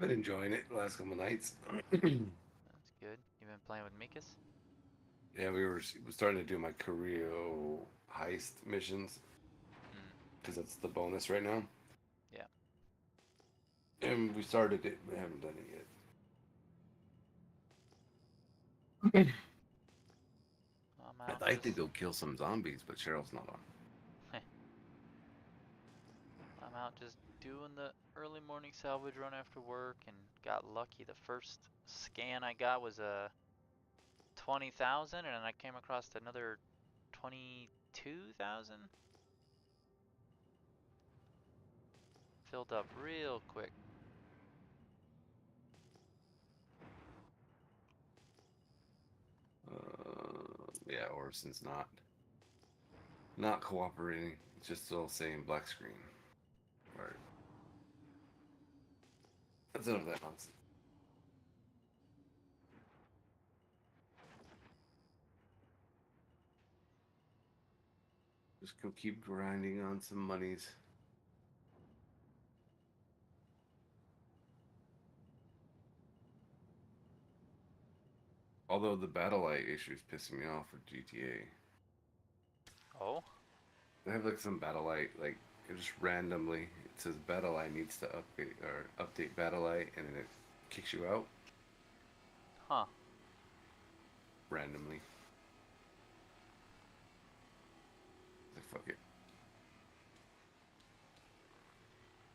Been enjoying it the last couple nights. That's good. You been playing with Mikas? Yeah, we were starting to do my Carrillo heist missions Hmm. because that's the bonus right now. Yeah. And we started it, we haven't done it yet. I'm I'd out like to just go kill some zombies, but Cheryl's not on. I'm out just doing the early morning salvage run after work and got lucky. The first scan I got was a 20,000 and then I came across another 22,000. Filled up real quick. Yeah, Orison's not cooperating. It's just still saying black screen. Right. That's enough of that nonsense. Just go keep grinding on some monies. Although the battle light issue is pissing me off for GTA. Oh? They have like some battle light, like it just randomly it says battle light needs to update battle light, and then it kicks you out Huh. randomly. Like fuck it.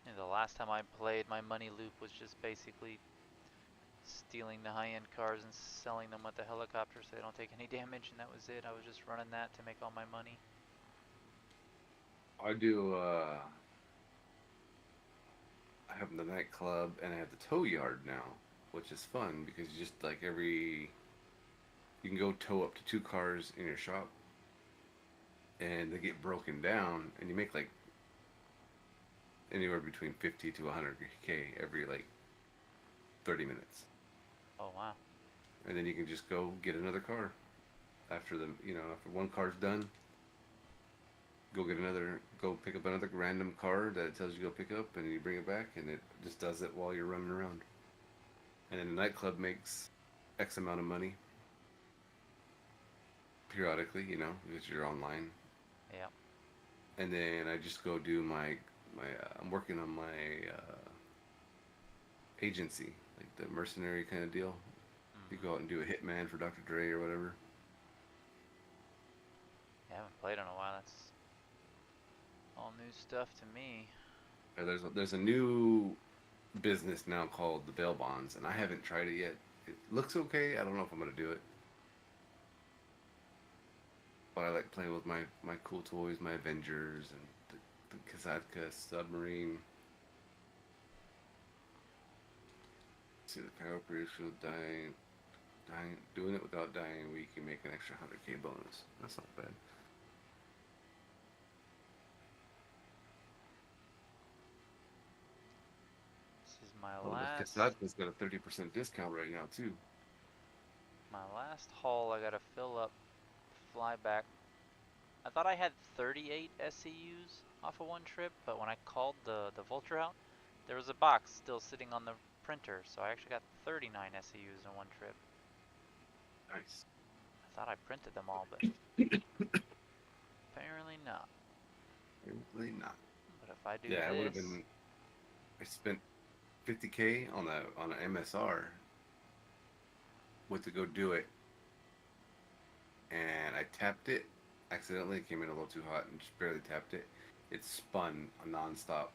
And the last time I played, my money loop was just basically stealing the high-end cars and selling them with the helicopter so they don't take any damage, and that was it. I was just running that to make all my money. I do. I have the nightclub and I have the tow yard now, which is fun because you just like every You can go tow up to 2 cars in your shop, and they get broken down, and you make like anywhere between 50 to 100K every like 30 minutes. Oh wow. And then you can just go get another car after after one car's done. Go pick up another random car that it tells you to go pick up, and you bring it back, and it just does it while you're running around. And then the nightclub makes X amount of money periodically, because you're online. Yeah. And then I just go do my I'm working on my agency, like the mercenary kind of deal. You go out and do a hitman for Dr. Dre or whatever. I haven't played in a while. That's all new stuff to me. There's a new business now called the bail bonds, and I haven't tried it yet. It looks okay. I don't know if I'm gonna do it, but I like playing with my cool toys, my Avengers, and the Kazatka submarine. See the power producer dying, doing it without dying a week, you make an extra 100K bonus. That's not bad. This is my Oh, the last Kazatka's got a 30% discount right now too. haul. I gotta fill up, fly back. I thought I had 38 SCUs off of one trip, but when I called the Vulture out, there was a box still sitting on the printer, so I actually got 39 SCUs in one trip. Nice. I thought I printed them all, but apparently not. Apparently not. But if I do Yeah, it would have this, been. I spent 50K on an MSR. Went to go do it, and I tapped it accidentally. It came in a little too hot and just barely tapped it. It spun nonstop.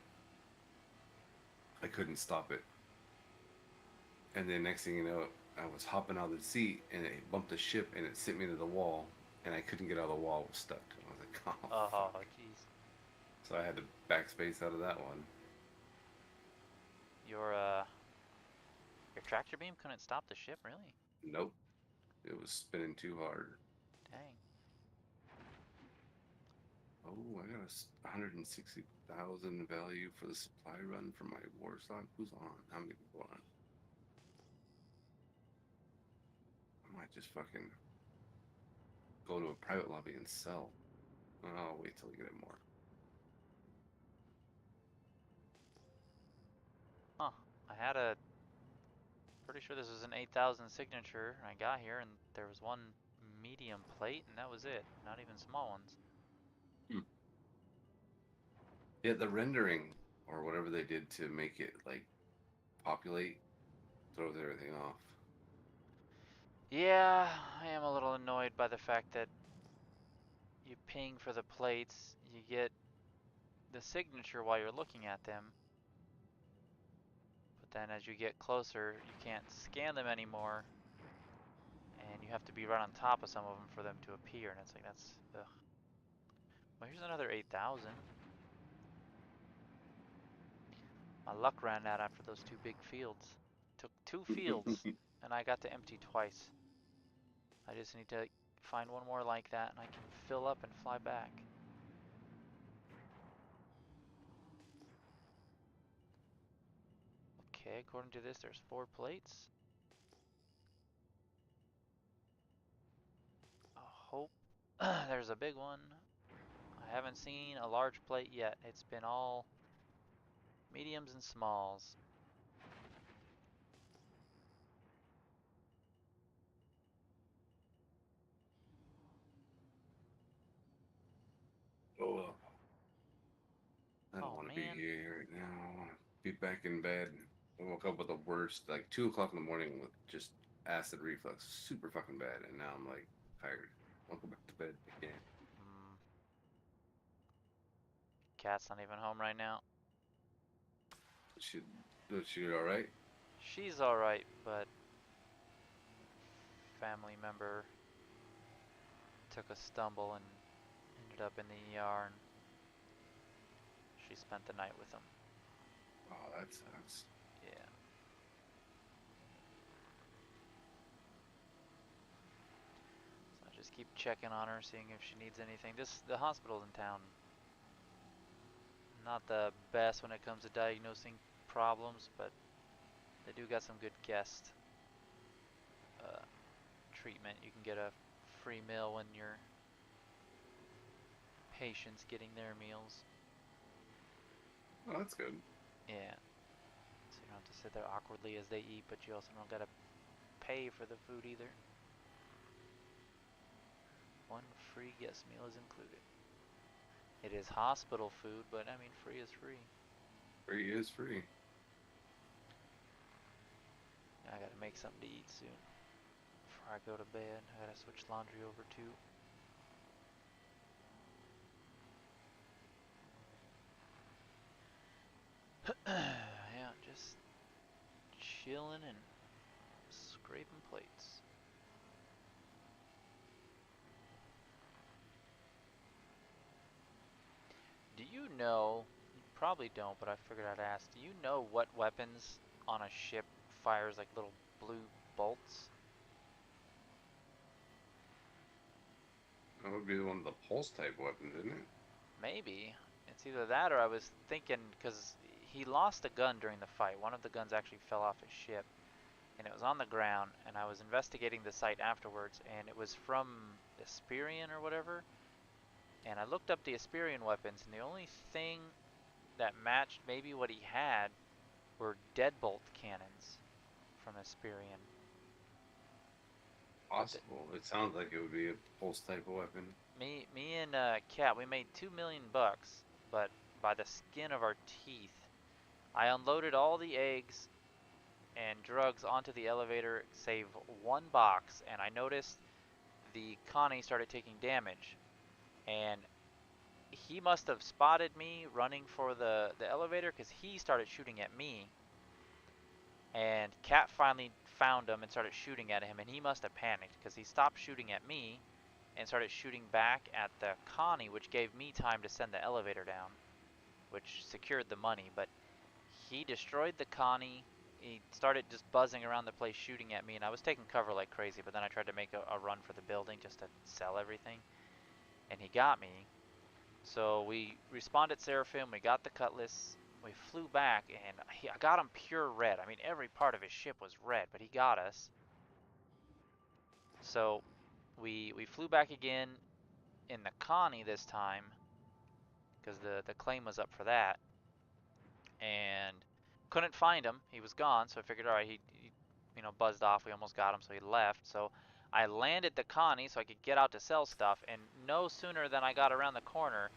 I couldn't stop it. And then next thing you know, I was hopping out of the seat, and it bumped the ship, and it sent me to the wall, and I couldn't get out of the wall. I was stuck. I was like, oh, oh fuck. jeez, So I had to backspace out of that one. your tractor beam couldn't stop the ship, really? Nope. It was spinning too hard. Dang. Oh, I got 160,000 value for the supply run for my Warstock. Who's on? How many people on? I might just fucking go to a private lobby and sell. I'll wait till we get it more. Huh. I had a pretty sure this was an 8,000 signature, and I got here and there was one medium plate, and that was it. Not even small ones. Yeah, the rendering or whatever they did to make it like populate throws everything off. Yeah, I am a little annoyed by the fact that you ping for the plates, you get the signature while you're looking at them, but then as you get closer, you can't scan them anymore, and you have to be right on top of some of them for them to appear, and it's like, that's, ugh. Well, here's another 8,000. My luck ran out after those two big fields. Took 2 fields, and I got to empty twice. I just need to find one more like that, and I can fill up and fly back. Okay, according to this, there's 4 plates. I hope there's a big one. I haven't seen a large plate yet. It's been all mediums and smalls. Oh well. I don't Oh want to be man. here right now. I want to be back in bed. I woke up with the worst, like 2 o'clock in the morning with just acid reflux, super fucking bad, and now I'm like tired. I want to go back to bed again. Mm, Cat's not even home right now. She, she all right? She's alright, but family member took a stumble and ended up in the ER, and she spent the night with him. Oh, that sucks. Yeah. Just keep checking on her, seeing if she needs anything. The hospital in town, not the best when it comes to diagnosing problems, but they do got some good guest treatment. You can get a free meal when your patient's getting their meals. Oh, that's good. Yeah. So you don't have to sit there awkwardly as they eat, but you also don't gotta pay for the food either. One free guest meal is included. It is hospital food, but I mean, free is free. Free is free. I gotta make something to eat soon. Before I go to bed, I gotta switch laundry over too. Yeah, just chilling and scraping plates. Do you know, you probably don't, but I figured I'd ask, do you know what weapons on a ship fires like little blue bolts? That would be one of the pulse type weapons, isn't it? Maybe. It's either that or I was thinking, because he lost a gun during the fight. One of the guns actually fell off his ship, and it was on the ground, and I was investigating the site afterwards, and it was from Asperian or whatever, and I looked up the Asperian weapons, and the only thing that matched maybe what he had were deadbolt cannons from Asperian. Possible. It sounds like it would be a pulse type of weapon. Me and Cat, we made $2 million, but by the skin of our teeth. I unloaded all the eggs and drugs onto the elevator, save one box, and I noticed the Connie started taking damage, and he must have spotted me running for the elevator because he started shooting at me, and Cat finally found him and started shooting at him, and he must have panicked because he stopped shooting at me and started shooting back at the Connie, which gave me time to send the elevator down, which secured the money. But he destroyed the Connie. He started just buzzing around the place shooting at me, and I was taking cover like crazy, but then I tried to make a run for the building just to sell everything, and he got me. So we respawned at Seraphim, we got the Cutlass, we flew back, and I got him pure red. I mean, every part of his ship was red, but he got us. So we flew back again in the Connie this time, because the claim was up for that, and couldn't find him. He was gone, so I figured, all right, he buzzed off. We almost got him, so he left. So I landed the Connie so I could get out to sell stuff, and no sooner than I got around the corner,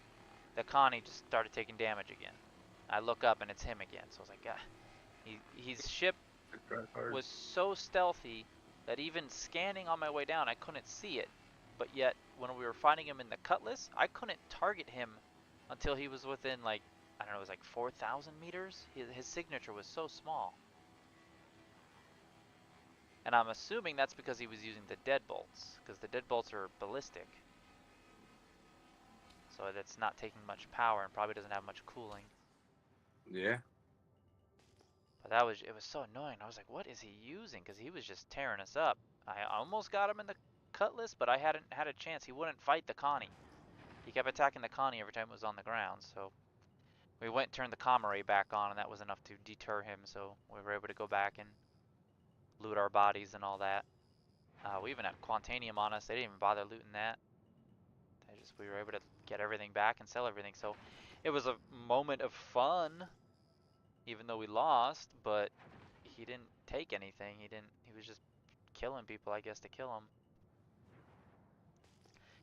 the Connie just started taking damage again. I look up and it's him again. So I was like, God. His ship was so stealthy that even scanning on my way down, I couldn't see it. But yet, when we were fighting him in the Cutlass, I couldn't target him until he was within, like, I don't know, it was like 4,000 meters. His signature was so small. And I'm assuming that's because he was using the deadbolts, because the deadbolts are ballistic. So that's not taking much power and probably doesn't have much cooling. Yeah. But it was so annoying. I was like, what is he using? Because he was just tearing us up. I almost got him in the Cutlass, but I hadn't had a chance. He wouldn't fight the Connie. He kept attacking the Connie every time it was on the ground, so we went and turned the comm array back on, and that was enough to deter him, so we were able to go back and loot our bodies and all that. We even had Quantanium on us. They didn't even bother looting that. We were able to get everything back and sell everything, so it was a moment of fun, even though we lost, but he didn't take anything. He was just killing people, I guess, to kill them.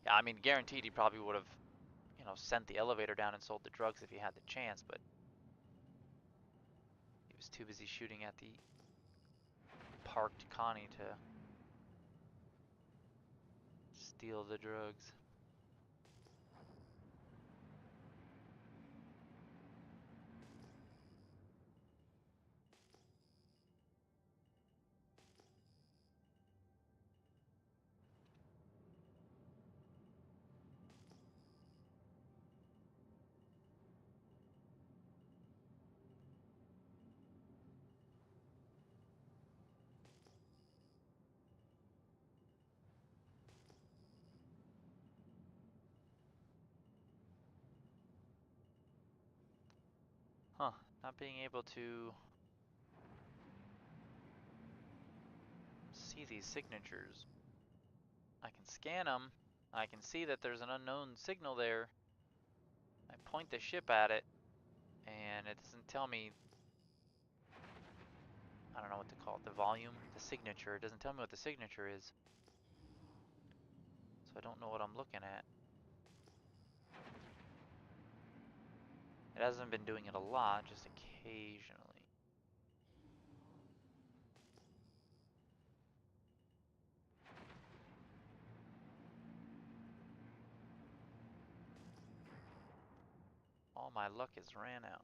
Yeah, I mean, guaranteed he probably would have, sent the elevator down and sold the drugs if he had the chance, but he was too busy shooting at the parked Connie to steal the drugs. Huh, not being able to see these signatures. I can scan them. I can see that there's an unknown signal there. I point the ship at it, and it doesn't tell me, I don't know what to call it, the volume, the signature. It doesn't tell me what the signature is. So I don't know what I'm looking at. It hasn't been doing it a lot, just occasionally. All my luck has ran out.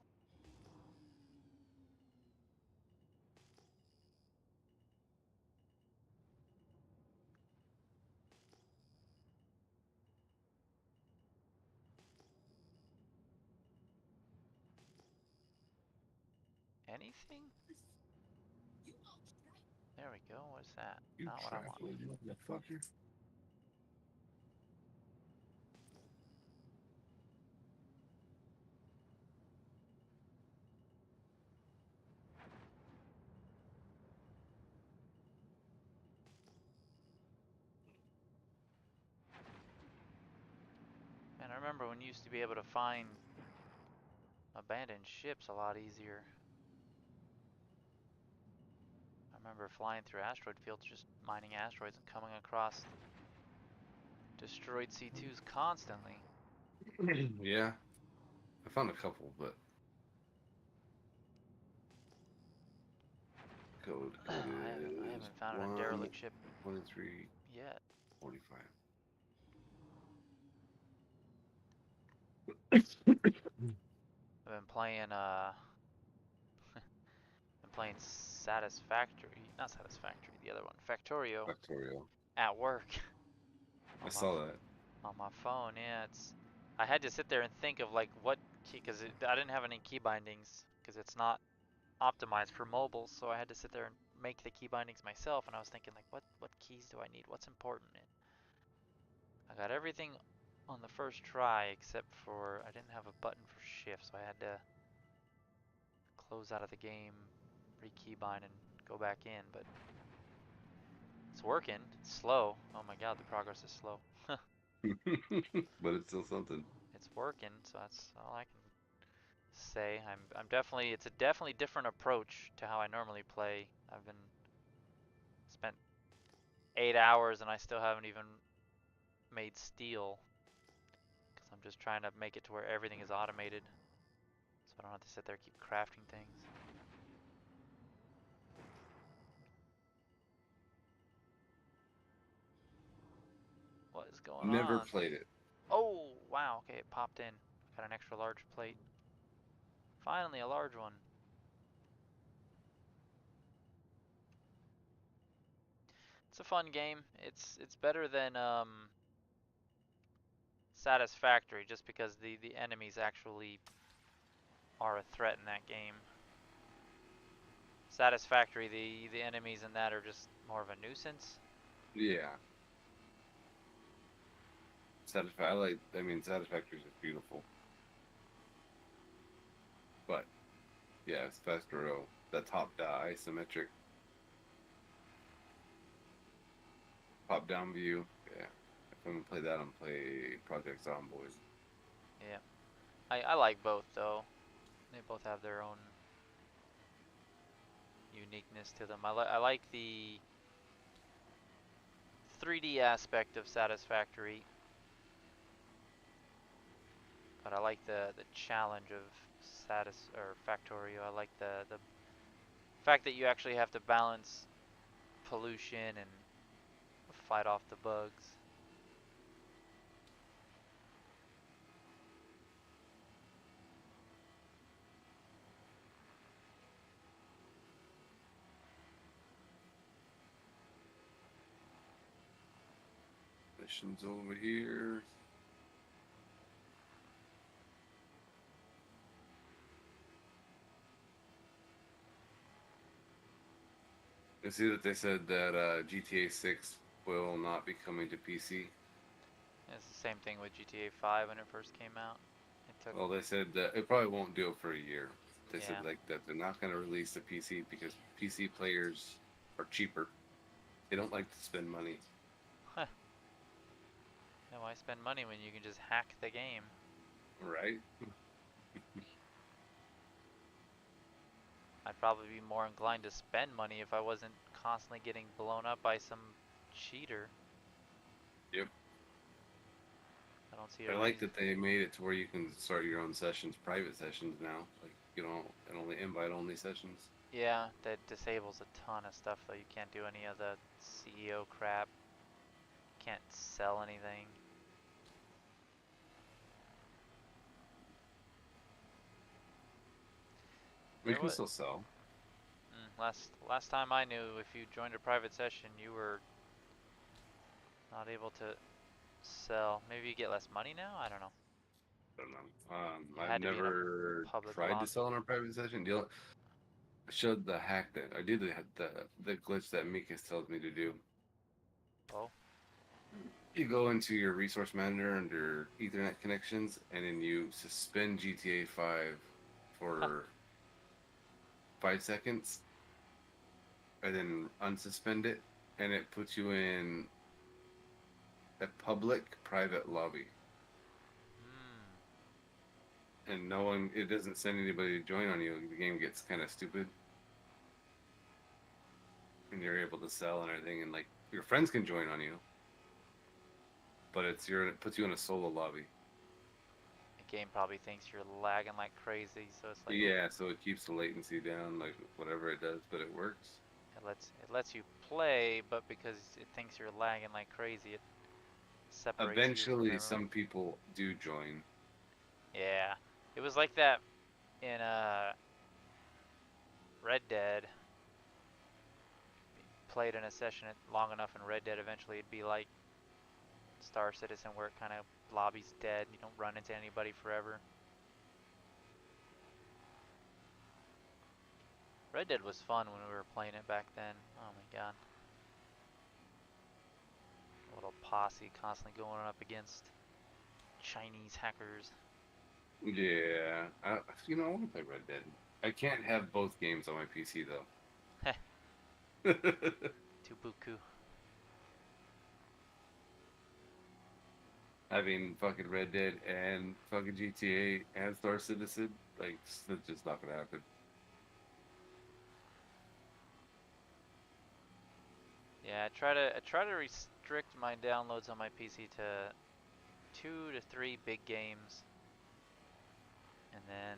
Anything? There we go. What's that? You Not what I want. trifling motherfucker. And I remember when you used to be able to find abandoned ships a lot easier. I remember flying through asteroid fields, just mining asteroids and coming across destroyed C2s constantly. Yeah. I found a couple, but code I is haven't found a derelict ship 123 yet. 45. I've been playing Satisfactory, not Satisfactory, the other one, Factorio, Factorial. at work I on my saw that. on my phone. Yeah, I had to sit there and think of like what key, because I didn't have any key bindings because it's not optimized for mobile, so I had to sit there and make the key bindings myself. And I was thinking like, what keys do I need? What's important? And I got everything on the first try except for I didn't have a button for shift, so I had to close out of the game, re-keybind, and go back in. But it's working. It's slow. Oh my god, the progress is slow. But it's still something. It's working, so that's all I can say. I'm definitely, it's a definitely different approach to how I normally play. I've been spent 8 hours and I still haven't even made steel because I'm just trying to make it to where everything is automated, so I don't have to sit there and keep crafting things. What is going Never on? played it. Oh wow, okay, it popped in. Got an extra large plate. Finally a large one. It's a fun game. It's better than Satisfactory just because the enemies actually are a threat in that game. Satisfactory, the enemies in that are just more of a nuisance. Yeah. I mean, Satisfactory is just beautiful. But, yeah, it's Factorial. That top-down isometric top-down view. Yeah. If I'm gonna play that, I'm gonna play Project Zomboid. Yeah, I like both though. They both have their own uniqueness to them. I like the 3D aspect of Satisfactory, but I like the challenge of Factorio. I like the fact that you actually have to balance pollution and fight off the bugs. Missions over here. I see that they said that GTA 6 will not be coming to PC. It's the same thing with GTA 5 when it first came out. It took Well, they said that it probably won't do it for a year. They said Yeah. like that they're not going to release the PC because PC players are cheaper. They don't like to spend money. Huh. Yeah, why spend money when you can just hack the game? Right? I'd probably be more inclined to spend money if I wasn't constantly getting blown up by some cheater. Yep. I don't see I a like reason. that they made it to where you can start your own sessions, private sessions now. Like you don't, and only invite only sessions. Yeah, that disables a ton of stuff though. You can't do any of the CEO crap. Can't sell anything. We There can was still sell. last time I knew, if you joined a private session, you were not able to sell. Maybe you get less money now. I don't know. I don't know. You I've had to be in a never public tried to lobby. sell in a private session. I showed the hack that I did the glitch that Mikas tells me to do. Oh, You go into your resource manager under Ethernet connections, and then you suspend GTA 5 huh. for 5 seconds, and then unsuspend it, and it puts you in a public private lobby. And no one, it doesn't send anybody to join on you. The game gets kind of stupid, and you're able to sell and everything, and like your friends can join on you, but it puts you in a solo lobby. The game probably thinks you're lagging like crazy, so it's like, oh, Yeah, so it keeps the latency down, like whatever it does, but it works. it lets you play, but because it thinks you're lagging like crazy, it separates you from Eventually, everyone. some people do join. Yeah, it was like that in Red Dead. Played in a session long enough in Red Dead, eventually it'd be like Star Citizen, where it kind of lobby's dead. You don't run into anybody forever. Red Dead was fun when we were playing it back then. Oh my god. A little posse constantly going up against Chinese hackers. Yeah, I want to play Red Dead. I can't have both games on my PC though. Heh, Tubuku. Having fucking Red Dead and fucking GTA and Star Citizen, like, that's just not gonna happen. Yeah, I try to restrict my downloads on my PC to 2 to 3 big games, and then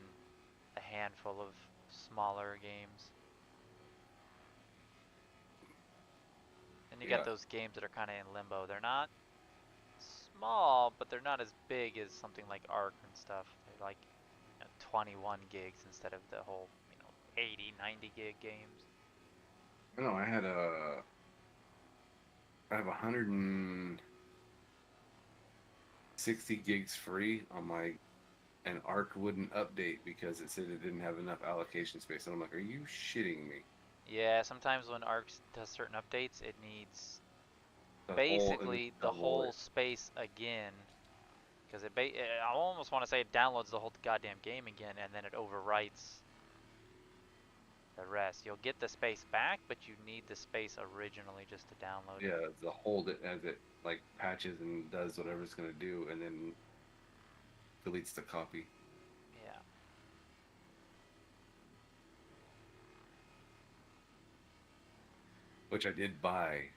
a handful of smaller games. And you got Yeah, those games that are kind of in limbo. They're not small, but they're not as big as something like Arc and stuff. They're like 21 gigs instead of the whole 80, 90 gig games. I know. I have 160 gigs free on my, and Arc wouldn't update because it said it didn't have enough allocation space. And I'm like, are you shitting me? Yeah, sometimes when Arc does certain updates, it needs It would basically the double whole it. space again. Because I almost want to say it downloads the whole goddamn game again, and then it overwrites the rest. You'll get the space back, but you need the space originally just to download it. Yeah, the hold it as it like patches and does whatever it's gonna do, and then deletes the copy. Yeah. Which I did buy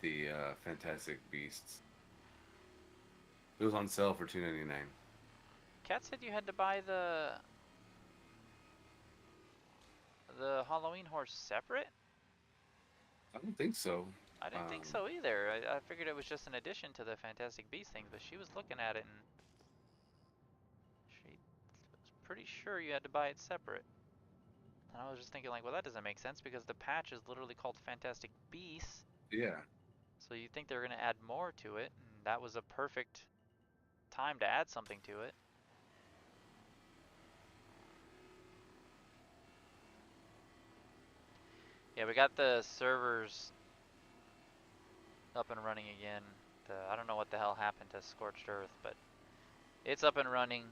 the Fantastic Beasts. It was on sale for $2.99. Kat said you had to buy the Halloween horse separate? I don't think so. I didn't think Um, so either. I figured it was just an addition to the Fantastic Beasts thing, but she was looking at it and she was pretty sure you had to buy it separate. And I was just thinking like, well, that doesn't make sense because the patch is literally called Fantastic Beasts. yeah, So you'd think they're going to add more to it, and that was a perfect time to add something to it. Yeah, we got the servers up and running again. I don't know what the hell happened to Scorched Earth, but it's up and running.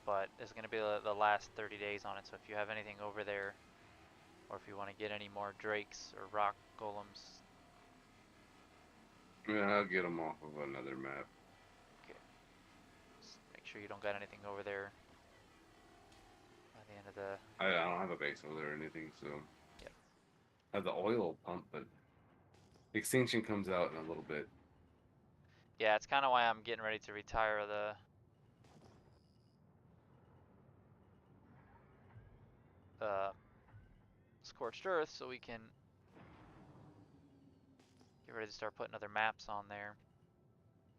but it's going to be the last 30 days on it. So if you have anything over there, or if you want to get any more drakes or rock golems, Yeah, I'll get them off of another map. just make sure you don't got anything over there by the end of the. I don't have a base over there or anything, so. Yep. I have the oil pump, but extinction comes out in a little bit. Yeah, it's kind of why I'm getting ready to retire the Scorched Earth, so we can get ready to start putting other maps on there.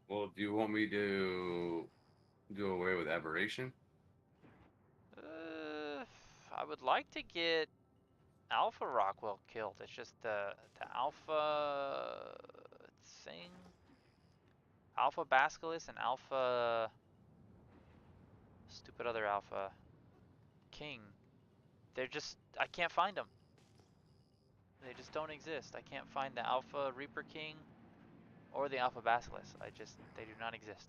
Well, do you want me to do away with aberration? I would like to get Alpha Rockwell killed. It's just the Alpha thing, Alpha Basilisk and Alpha stupid other Alpha King. They're just I can't find them. They just don't exist. I can't find the Alpha Reaper King or the Alpha Basilisk. They do not exist.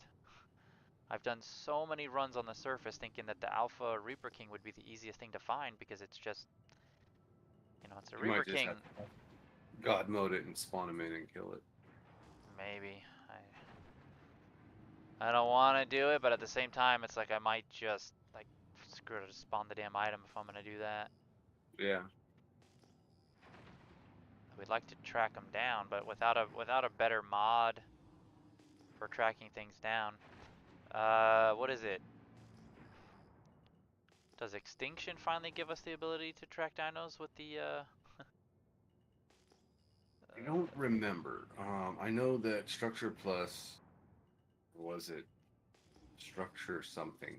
I've done so many runs on the surface thinking that the Alpha Reaper King would be the easiest thing to find because it's just, it's a You Reaper might just King. have to God mode it and spawn him in and kill it. Maybe. I don't want to do it, but at the same time, it's like I might just, like, screw it, just spawn the damn item if I'm going to do that. Yeah. We'd like to track them down, but without a better mod for tracking things down. What is it? Does Extinction finally give us the ability to track dinos with the, I don't remember. I know that Structure Plus, was it Structure something?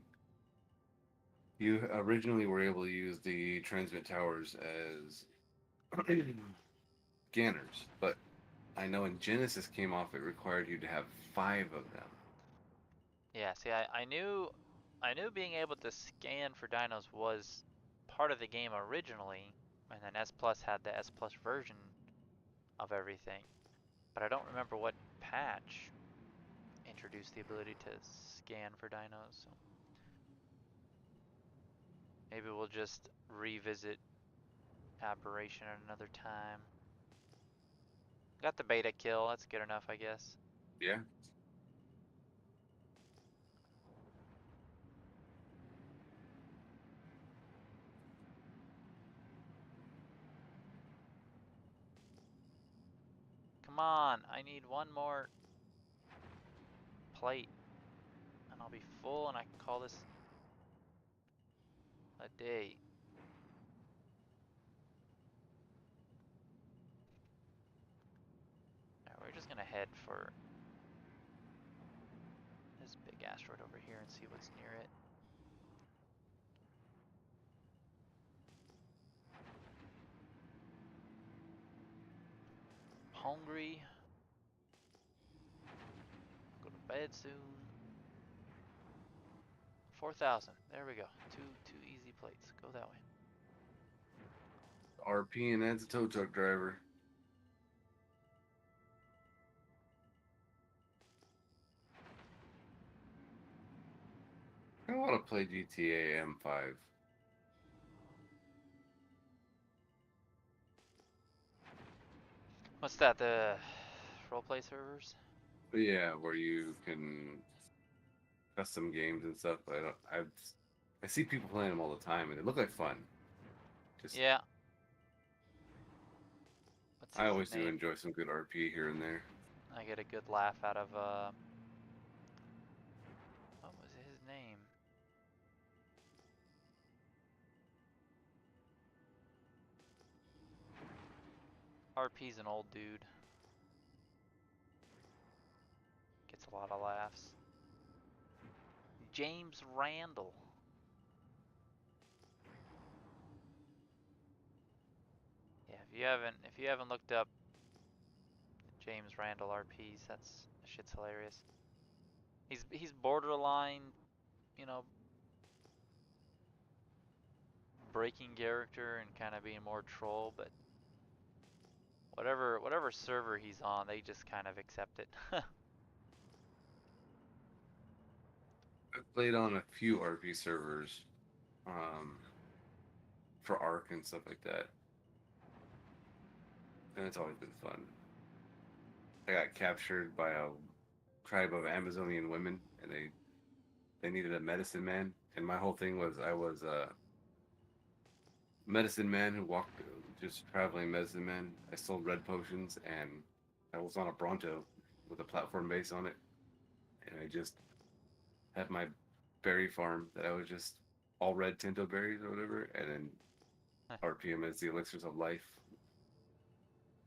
You originally were able to use the transmit towers as scanners, but I know in Genesis came off, it required you to have 5 of them. Yeah, see, I knew being able to scan for dinos was part of the game originally, and then S Plus had the S Plus version of everything. But I don't remember what patch introduced the ability to scan for dinos. So maybe we'll just revisit Aberration at another time. Got the beta kill, that's good enough, I guess. Yeah. Come on, I need one more plate, and I'll be full, and I can call this a day. Alright, we're just gonna head for this big asteroid over here and see what's near it. Hungry. Go to bed soon. 4,000. There we go. Two easy plates. Go that way. RP and adds a tow truck driver. I want to play GTA M5. What's that? The roleplay servers? But yeah, where you can custom games and stuff. But I see people playing them all the time, and they look like fun. Just Yeah. What's I his always do name? enjoy some good RP here and there. I get a good laugh out of what was his name? RP's an old dude. Gets a lot of laughs. James Randall. Yeah, if you haven't looked up James Randall RPs, that shit's hilarious. He's borderline, you know, breaking character and kind of being more troll, but whatever server he's on, they just kind of accept it. I've played on a few RP servers, um, for Arc and stuff like that, and it's always been fun. I got captured by a tribe of Amazonian women, and they needed a medicine man, and my whole thing was I was a medicine man who walked, just traveling medicine man. I sold red potions, and I was on a Bronto with a platform base on it, and I just had my berry farm that I was just all red Tinto berries or whatever, and then RPM as the elixirs of life.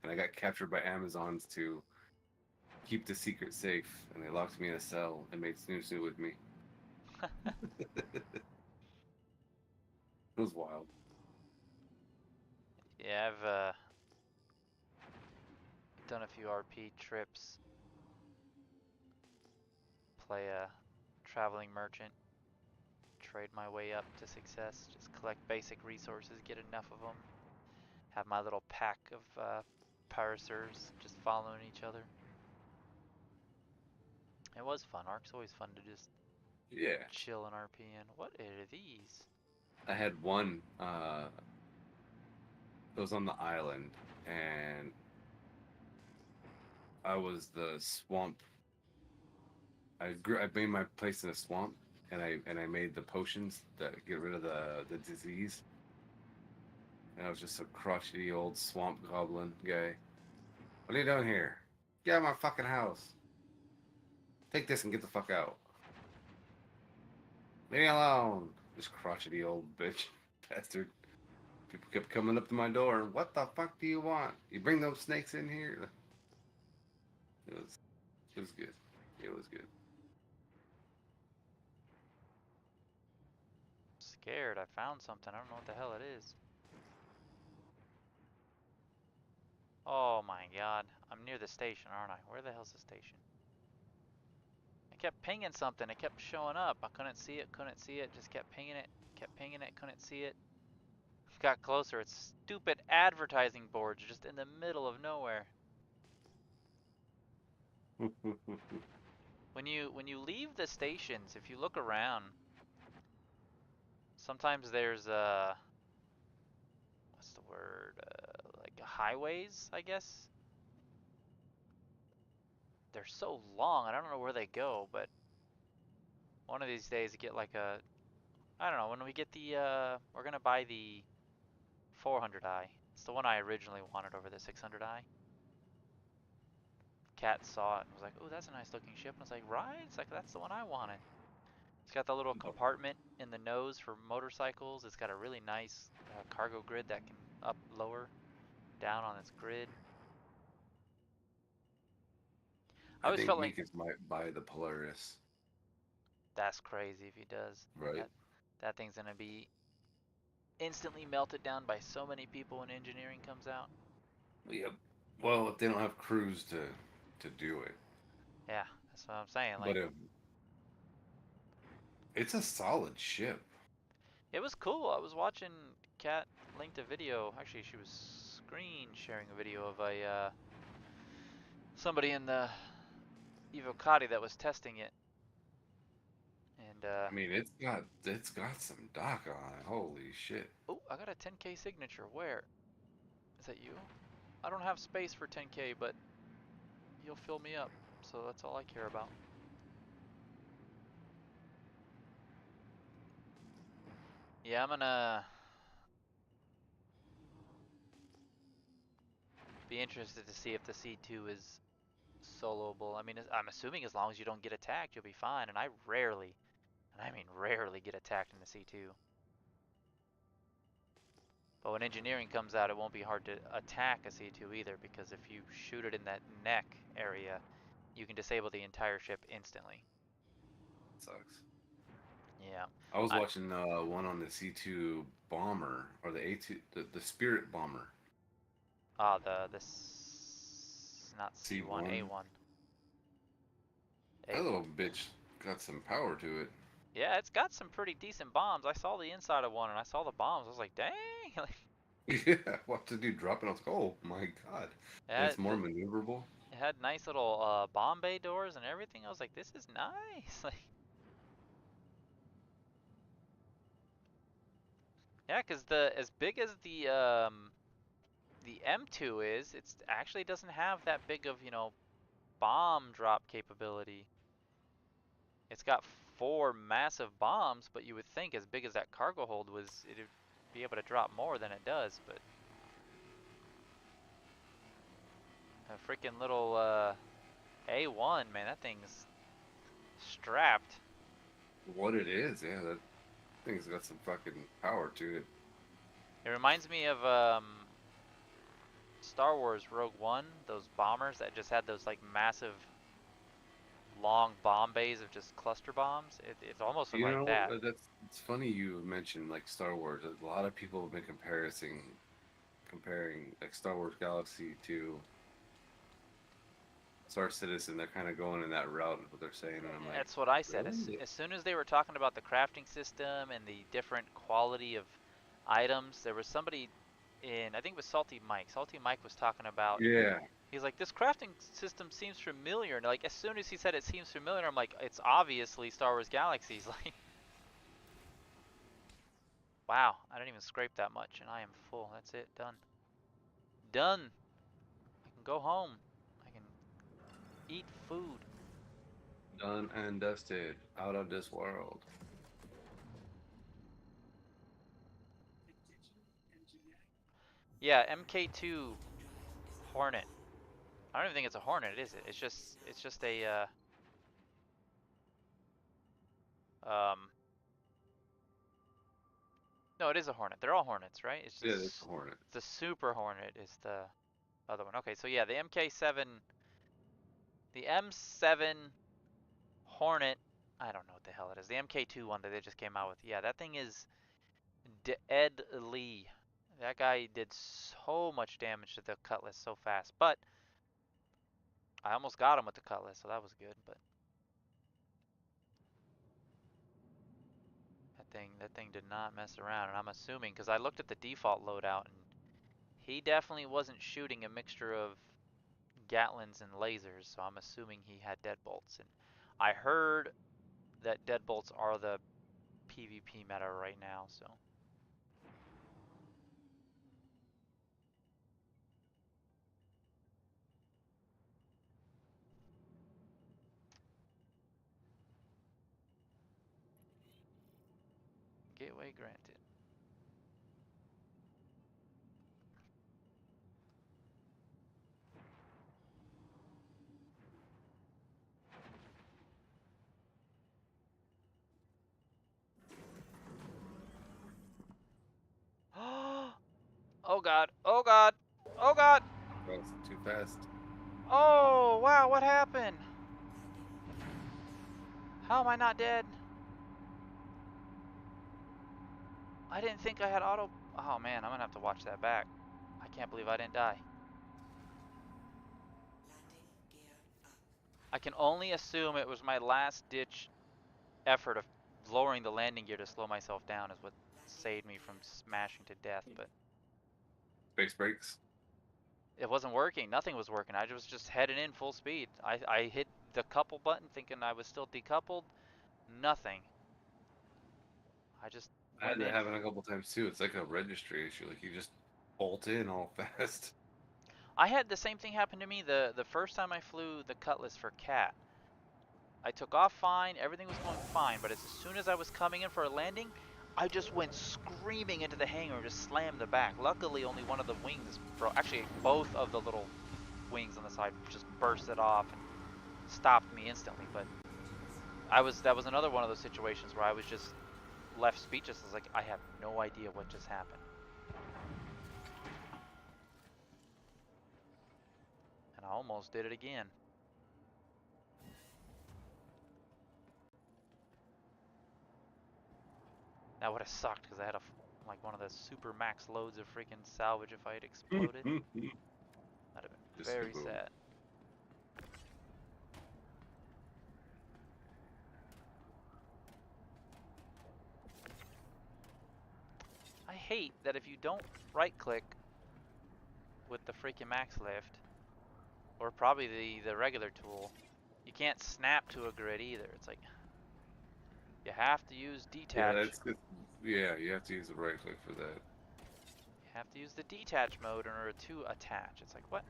And I got captured by Amazons to keep the secret safe, and they locked me in a cell and made snoo snoo with me. It was wild. Yeah, I've done a few RP trips. Play a traveling merchant, trade my way up to success, just collect basic resources, get enough of them, have my little pack of parsers just following each other. It was fun. Arc's always fun to just Yeah, chill in RP in. What are these? I had one. It was on the island, and I was the swamp. I made my place in a swamp, and I made the potions that get rid of the disease. And I was just a crotchety old swamp goblin guy. What are you doing here? Get out of my fucking house. Take this and get the fuck out. Leave me alone. This crotchety old bitch bastard. People kept coming up to my door. What the fuck do you want? You bring those snakes in here? It was it was good. It was good. Scared. I found something. I don't know what the hell it is. Oh my god. I'm near the station, aren't I? Where the hell's the station? I kept pinging something. It kept showing up. I couldn't see it, couldn't see it. Just kept pinging it, couldn't see it. Got closer. It's stupid advertising boards just in the middle of nowhere. When you leave the stations, if you look around, sometimes there's what's the word? Like highways, I guess. They're so long. I don't know where they go, but one of these days get like a, I don't know, when we get the we're gonna buy the 400i. It's the one I originally wanted over the 600i. Cat saw it and was like, "Oh, that's a nice looking ship." And I was like, "Right?" It's like, "That's the one I wanted." It's got the little compartment in the nose for motorcycles. It's got a really nice cargo grid that can up, lower, down on its grid. I I always think felt like Meekus might buy the Polaris, that's crazy if he does. right? That thing's gonna be instantly melted down by so many people when engineering comes out. Yep. Well, if they don't have crews to do it, Yeah, that's what I'm saying. but Like, if it's a solid ship. it was cool. I was watching Kat linked a video. Actually, she was screen sharing a video of a somebody in the Evocati that was testing it, and I mean, it's got some dock on it. Holy shit! oh, I got a 10K signature. Where is that? You? I don't have space for 10K, but you'll fill me up, so that's all I care about. Yeah, I'm gonna be interested to see if the C2 is soloable. I mean, I'm assuming as long as you don't get attacked, you'll be fine. And I rarely, and I mean rarely, get attacked in the C2. But when engineering comes out, it won't be hard to attack a C2 either, because if you shoot it in that neck area, you can disable the entire ship instantly. Sucks. Yeah. I was I watching one on the C2 bomber or the A2, the Spirit bomber. not C1, C1. A1. That A1. little bitch got some power to it. Yeah, it's got some pretty decent bombs. I saw the inside of one and I saw the bombs. I was like, dang. Yeah, watched the dude drop it. I was like, oh my god. And Yeah, it's more maneuverable. it had nice little bomb bay doors and everything. I was like, this is nice. Like, Yeah, because as big as the M2 is, it's actually doesn't have that big of, bomb drop capability. It's got 4 massive bombs, but you would think as big as that cargo hold was, it'd be able to drop more than it does, but a freaking little A1, man, that thing's strapped. What it is, yeah, that thing's got some fucking power to it. It reminds me of Star Wars Rogue One, those bombers that just had those like massive long bomb bays of just cluster bombs. It almost looked You like know, that. it's funny you mentioned like Star Wars. A lot of people have been comparing like Star Wars Galaxy to Star Citizen. They're kind of going in that route of what they're saying, and I'm like, That's what I said. really? As soon as they were talking about the crafting system and the different quality of items, there was somebody in, I think it was Salty Mike. Salty Mike was talking about, Yeah, he's like, this crafting system seems familiar. And like, as soon as he said it seems familiar, I'm like, it's obviously Star Wars Galaxies. Like, wow, I didn't even scrape that much, and I am full. That's it, done. Done. I can go home. I can eat food. done and dusted, out of this world. Yeah, MK2 Hornet. I don't even think it's a Hornet, is it? It's just a um no, it is a Hornet. They're all Hornets, right? It's Yeah, it's a just Hornet. the Super Hornet is the other one. Okay, so yeah, the MK7, the M7 Hornet, I don't know what the hell it is. The MK2 one that they just came out with. Yeah, that thing is deadly. That guy did so much damage to the Cutlass so fast, but I almost got him with the Cutlass, so that was good, but that thing did not mess around, and I'm assuming because I looked at the default loadout and he definitely wasn't shooting a mixture of Gatlins and lasers, so I'm assuming he had deadbolts. And I heard that deadbolts are the PvP meta right now, so gateway granted. Oh god, oh god, oh god, That's too fast. oh wow, what happened? How am I not dead? I didn't think I had auto. Oh man, I'm gonna have to watch that back. I can't believe I didn't die. Landing gear up. I can only assume it was my last ditch effort of lowering the landing gear to slow myself down is what saved me from smashing to death, but Space brakes. it wasn't working. Nothing was working. I was just heading in full speed. I hit the couple button thinking I was still decoupled. Nothing. I just I had went that in. happen a couple times too. It's like a registry issue. Like you just bolt in all fast. I had the same thing happen to me the first time I flew the Cutlass for Cat. I took off fine, everything was going fine, but as soon as I was coming in for a landing, I just went screaming into the hangar and just slammed the back. Luckily, only one of the wings broke. Actually, both of the little wings on the side just bursted off and stopped me instantly. But that was another one of those situations where I was just left speechless. I was like, I have no idea what just happened. And I almost did it again. That would have sucked because I had like one of the super max loads of freaking salvage if I had exploded. That'd have been Just very boom. sad. I hate that if you don't right click with the freaking max lift, or probably the regular tool, you can't snap to a grid either. It's like, you have to use Yeah, detach. that's good. Yeah, you have to use the right click for that. You have to use the detach mode in order to attach. It's like, what?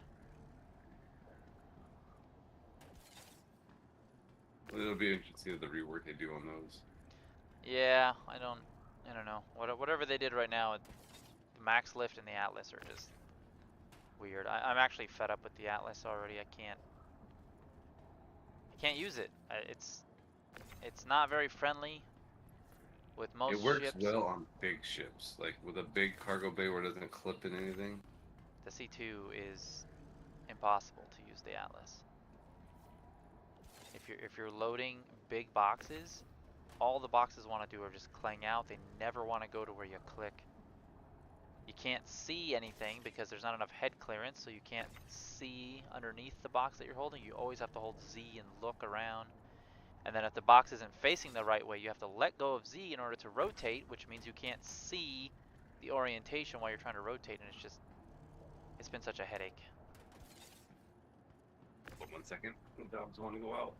It'll be interesting the rework they do on those. Yeah, I don't know. Whatever they did right now, the max lift and the Atlas are just weird. I'm actually fed up with the Atlas already. I can't use it. It's not very friendly with It most works ships. well on big ships, like with a big cargo bay where it doesn't clip in anything. The C2 is impossible to use the Atlas. If you're loading big boxes, all the boxes want to do are just clang out. They never want to go to where you click. You can't see anything because there's not enough head clearance, so you can't see underneath the box that you're holding. You always have to hold Z and look around. And then if the box isn't facing the right way, you have to let go of Z in order to rotate, which means you can't see the orientation while you're trying to rotate, and it's been such a headache. But 1 second, the dogs want to go out.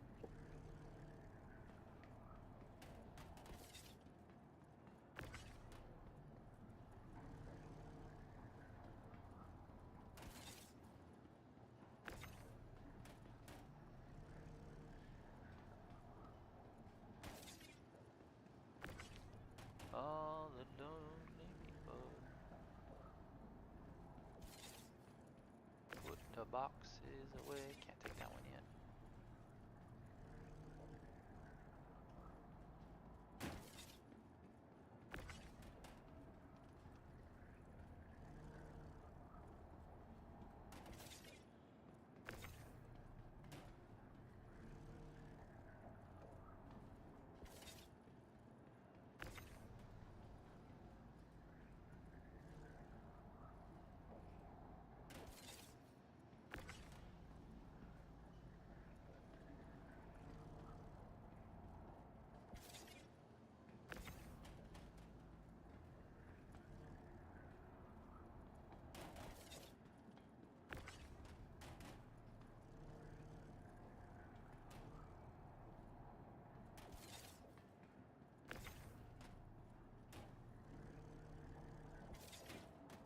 All the lonely people. Put the boxes away. Can't take that one yet.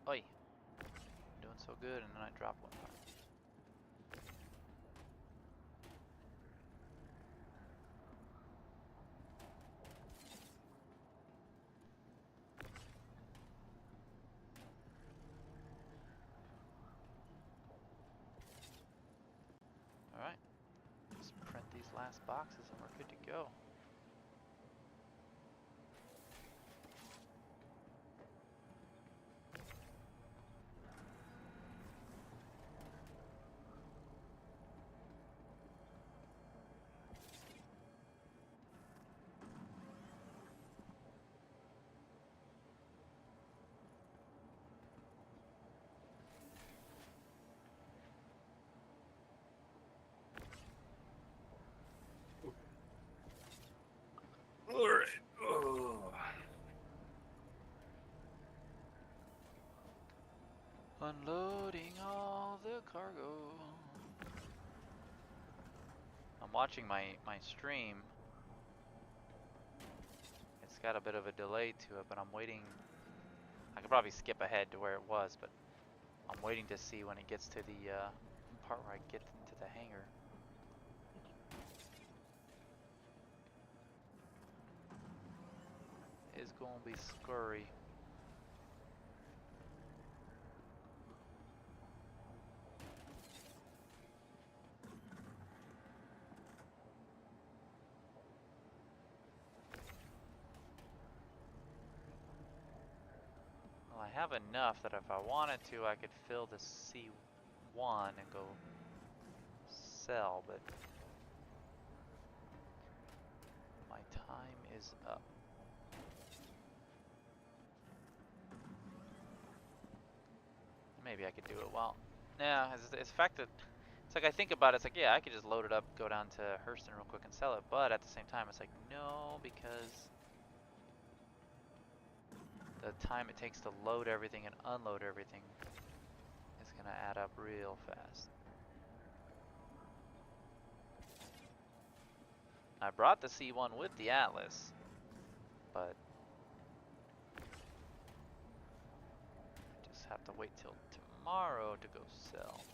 Oi! Doing so good, and then I drop one part. Alright. Just print these last boxes and we're good to go. All right. Oh. Unloading all the cargo. I'm watching my stream. It's got a bit of a delay to it, but I'm waiting. I could probably skip ahead to where it was, but I'm waiting to see when it gets to the part where I get into the hangar. It's gonna be scurry. Well, I have enough that if I wanted to, I could fill the C1 and go sell, but my time is up. Maybe I could do it well. Yeah, it's the fact that it's like I think about it, it's like, yeah, I could just load it up, go down to Hurston real quick and sell it, but at the same time, it's like, no, because the time it takes to load everything and unload everything is gonna add up real fast. I brought the C1 with the Atlas, but have to wait till tomorrow to go sell.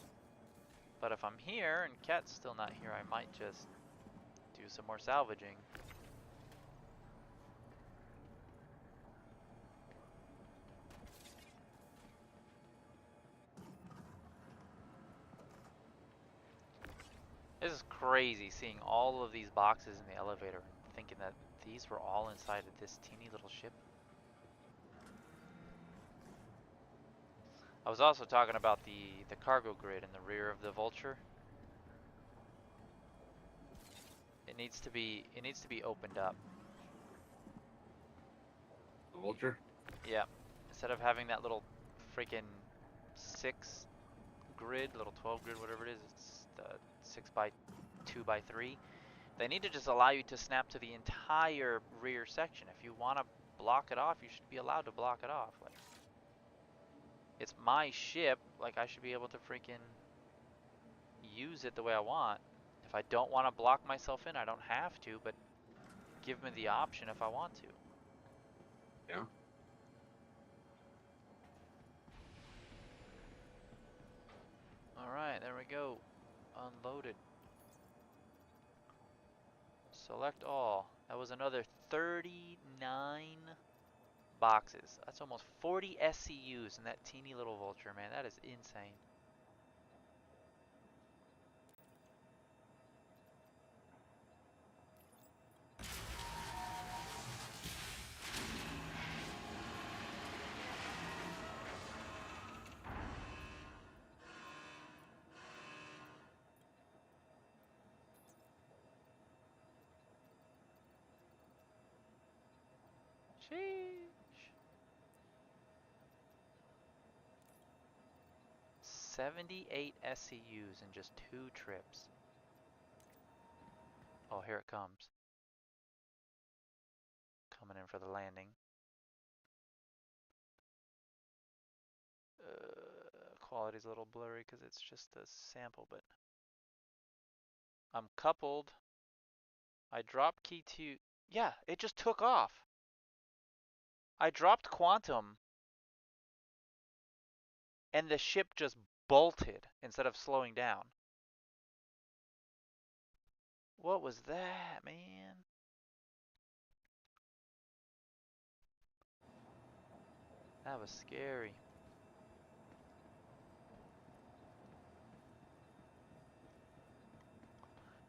But if I'm here and Cat's still not here, I might just do some more salvaging. This is crazy seeing all of these boxes in the elevator and thinking that these were all inside of this teeny little ship. I was also talking about the cargo grid in the rear of the Vulture. It needs to be opened up. The Vulture? Yeah. Instead of having that little freaking 6 grid, little 12 grid, whatever it is, it's the 6 by 2 by 3. They need to just allow you to snap to the entire rear section. If you want to block it off, you should be allowed to block it off. Like, it's my ship, like I should be able to freaking use it the way I want. If I don't want to block myself in, I don't have to, but give me the option if I want to. Yeah. Alright, there we go. Unloaded. Select all. That was another 39 boxes. That's almost 40 SCUs in that teeny little Vulture, man. That is insane. Sheesh. 78 SCUs in just 2 trips. Oh, here it comes. Coming in for the landing. Quality's a little blurry because it's just a sample, but I'm coupled. I dropped key 2. Yeah, it just took off. I dropped quantum and the ship just bolted instead of slowing down. What was that, man? That was scary.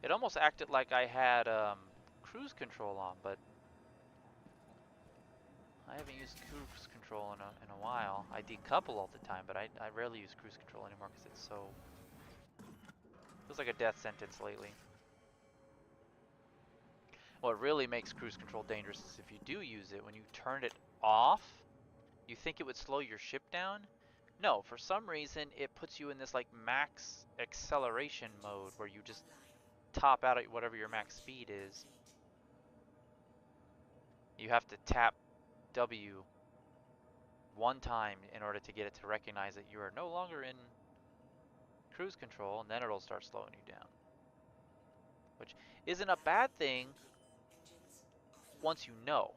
It almost acted like I had cruise control on, but I haven't used cruise control in a while. I decouple all the time, but I rarely use cruise control anymore because it's so... feels like a death sentence lately. What really makes cruise control dangerous is if you do use it, when you turn it off, you think it would slow your ship down? No, for some reason it puts you in this like max acceleration mode where you just top out at whatever your max speed is. You have to tap W one time in order to get it to recognize that you are no longer in cruise control, and then it'll start slowing you down. Which isn't a bad thing once you know.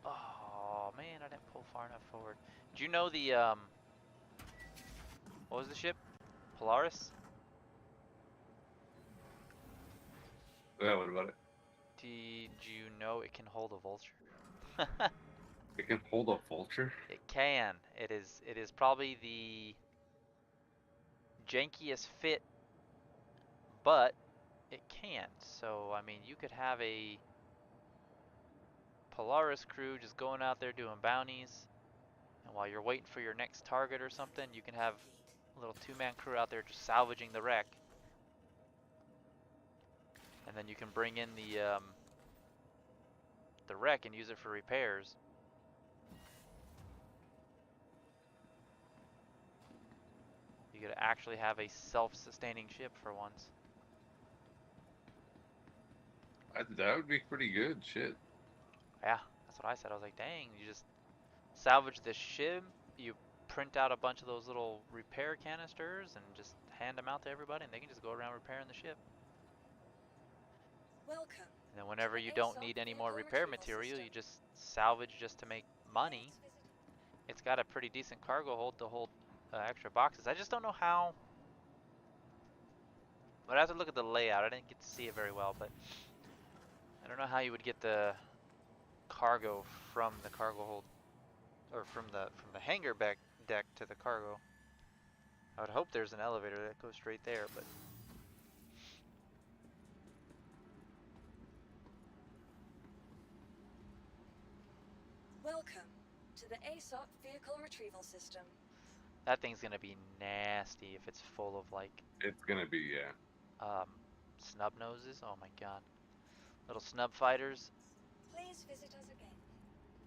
Oh man, I didn't pull far enough forward. Do you know the what was the ship? Polaris? Yeah, what about it? Did you know it can hold a Vulture? It can hold a Vulture? It can. It is probably the jankiest fit, but it can. So I mean, you could have a Polaris crew just going out there doing bounties, and while you're waiting for your next target or something, you can have a little 2-man crew out there just salvaging the wreck, and then you can bring in the wreck and use it for repairs. You could actually have a self-sustaining ship for once. That would be pretty good. Shit. Yeah, that's what I said. I was like, dang, you just salvage the ship, you print out a bunch of those little repair canisters and just hand them out to everybody, and they can just go around repairing the ship. Welcome. And then whenever The you don't ASOP need any more vehicle repair retrieval material, system. you just salvage just to make money. Please visit. It's got a pretty decent cargo hold to hold extra boxes. I just don't know how. But I have to look at the layout. I didn't get to see it very well, but I don't know how you would get the cargo from the cargo hold or from the hangar back deck to the cargo. I would hope there's an elevator that goes straight there, but Welcome to the ASOP vehicle retrieval system. that thing's gonna be nasty if it's full of like It's gonna be, yeah. snub noses. Oh my god, little snub fighters. Please visit us again.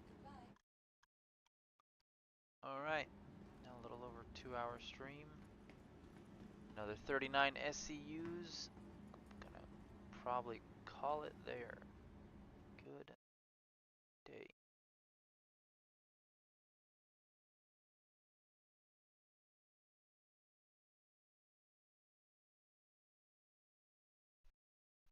Goodbye. All right, now a little over 2-hour stream. Another 39 SCUs. Gonna probably call it there.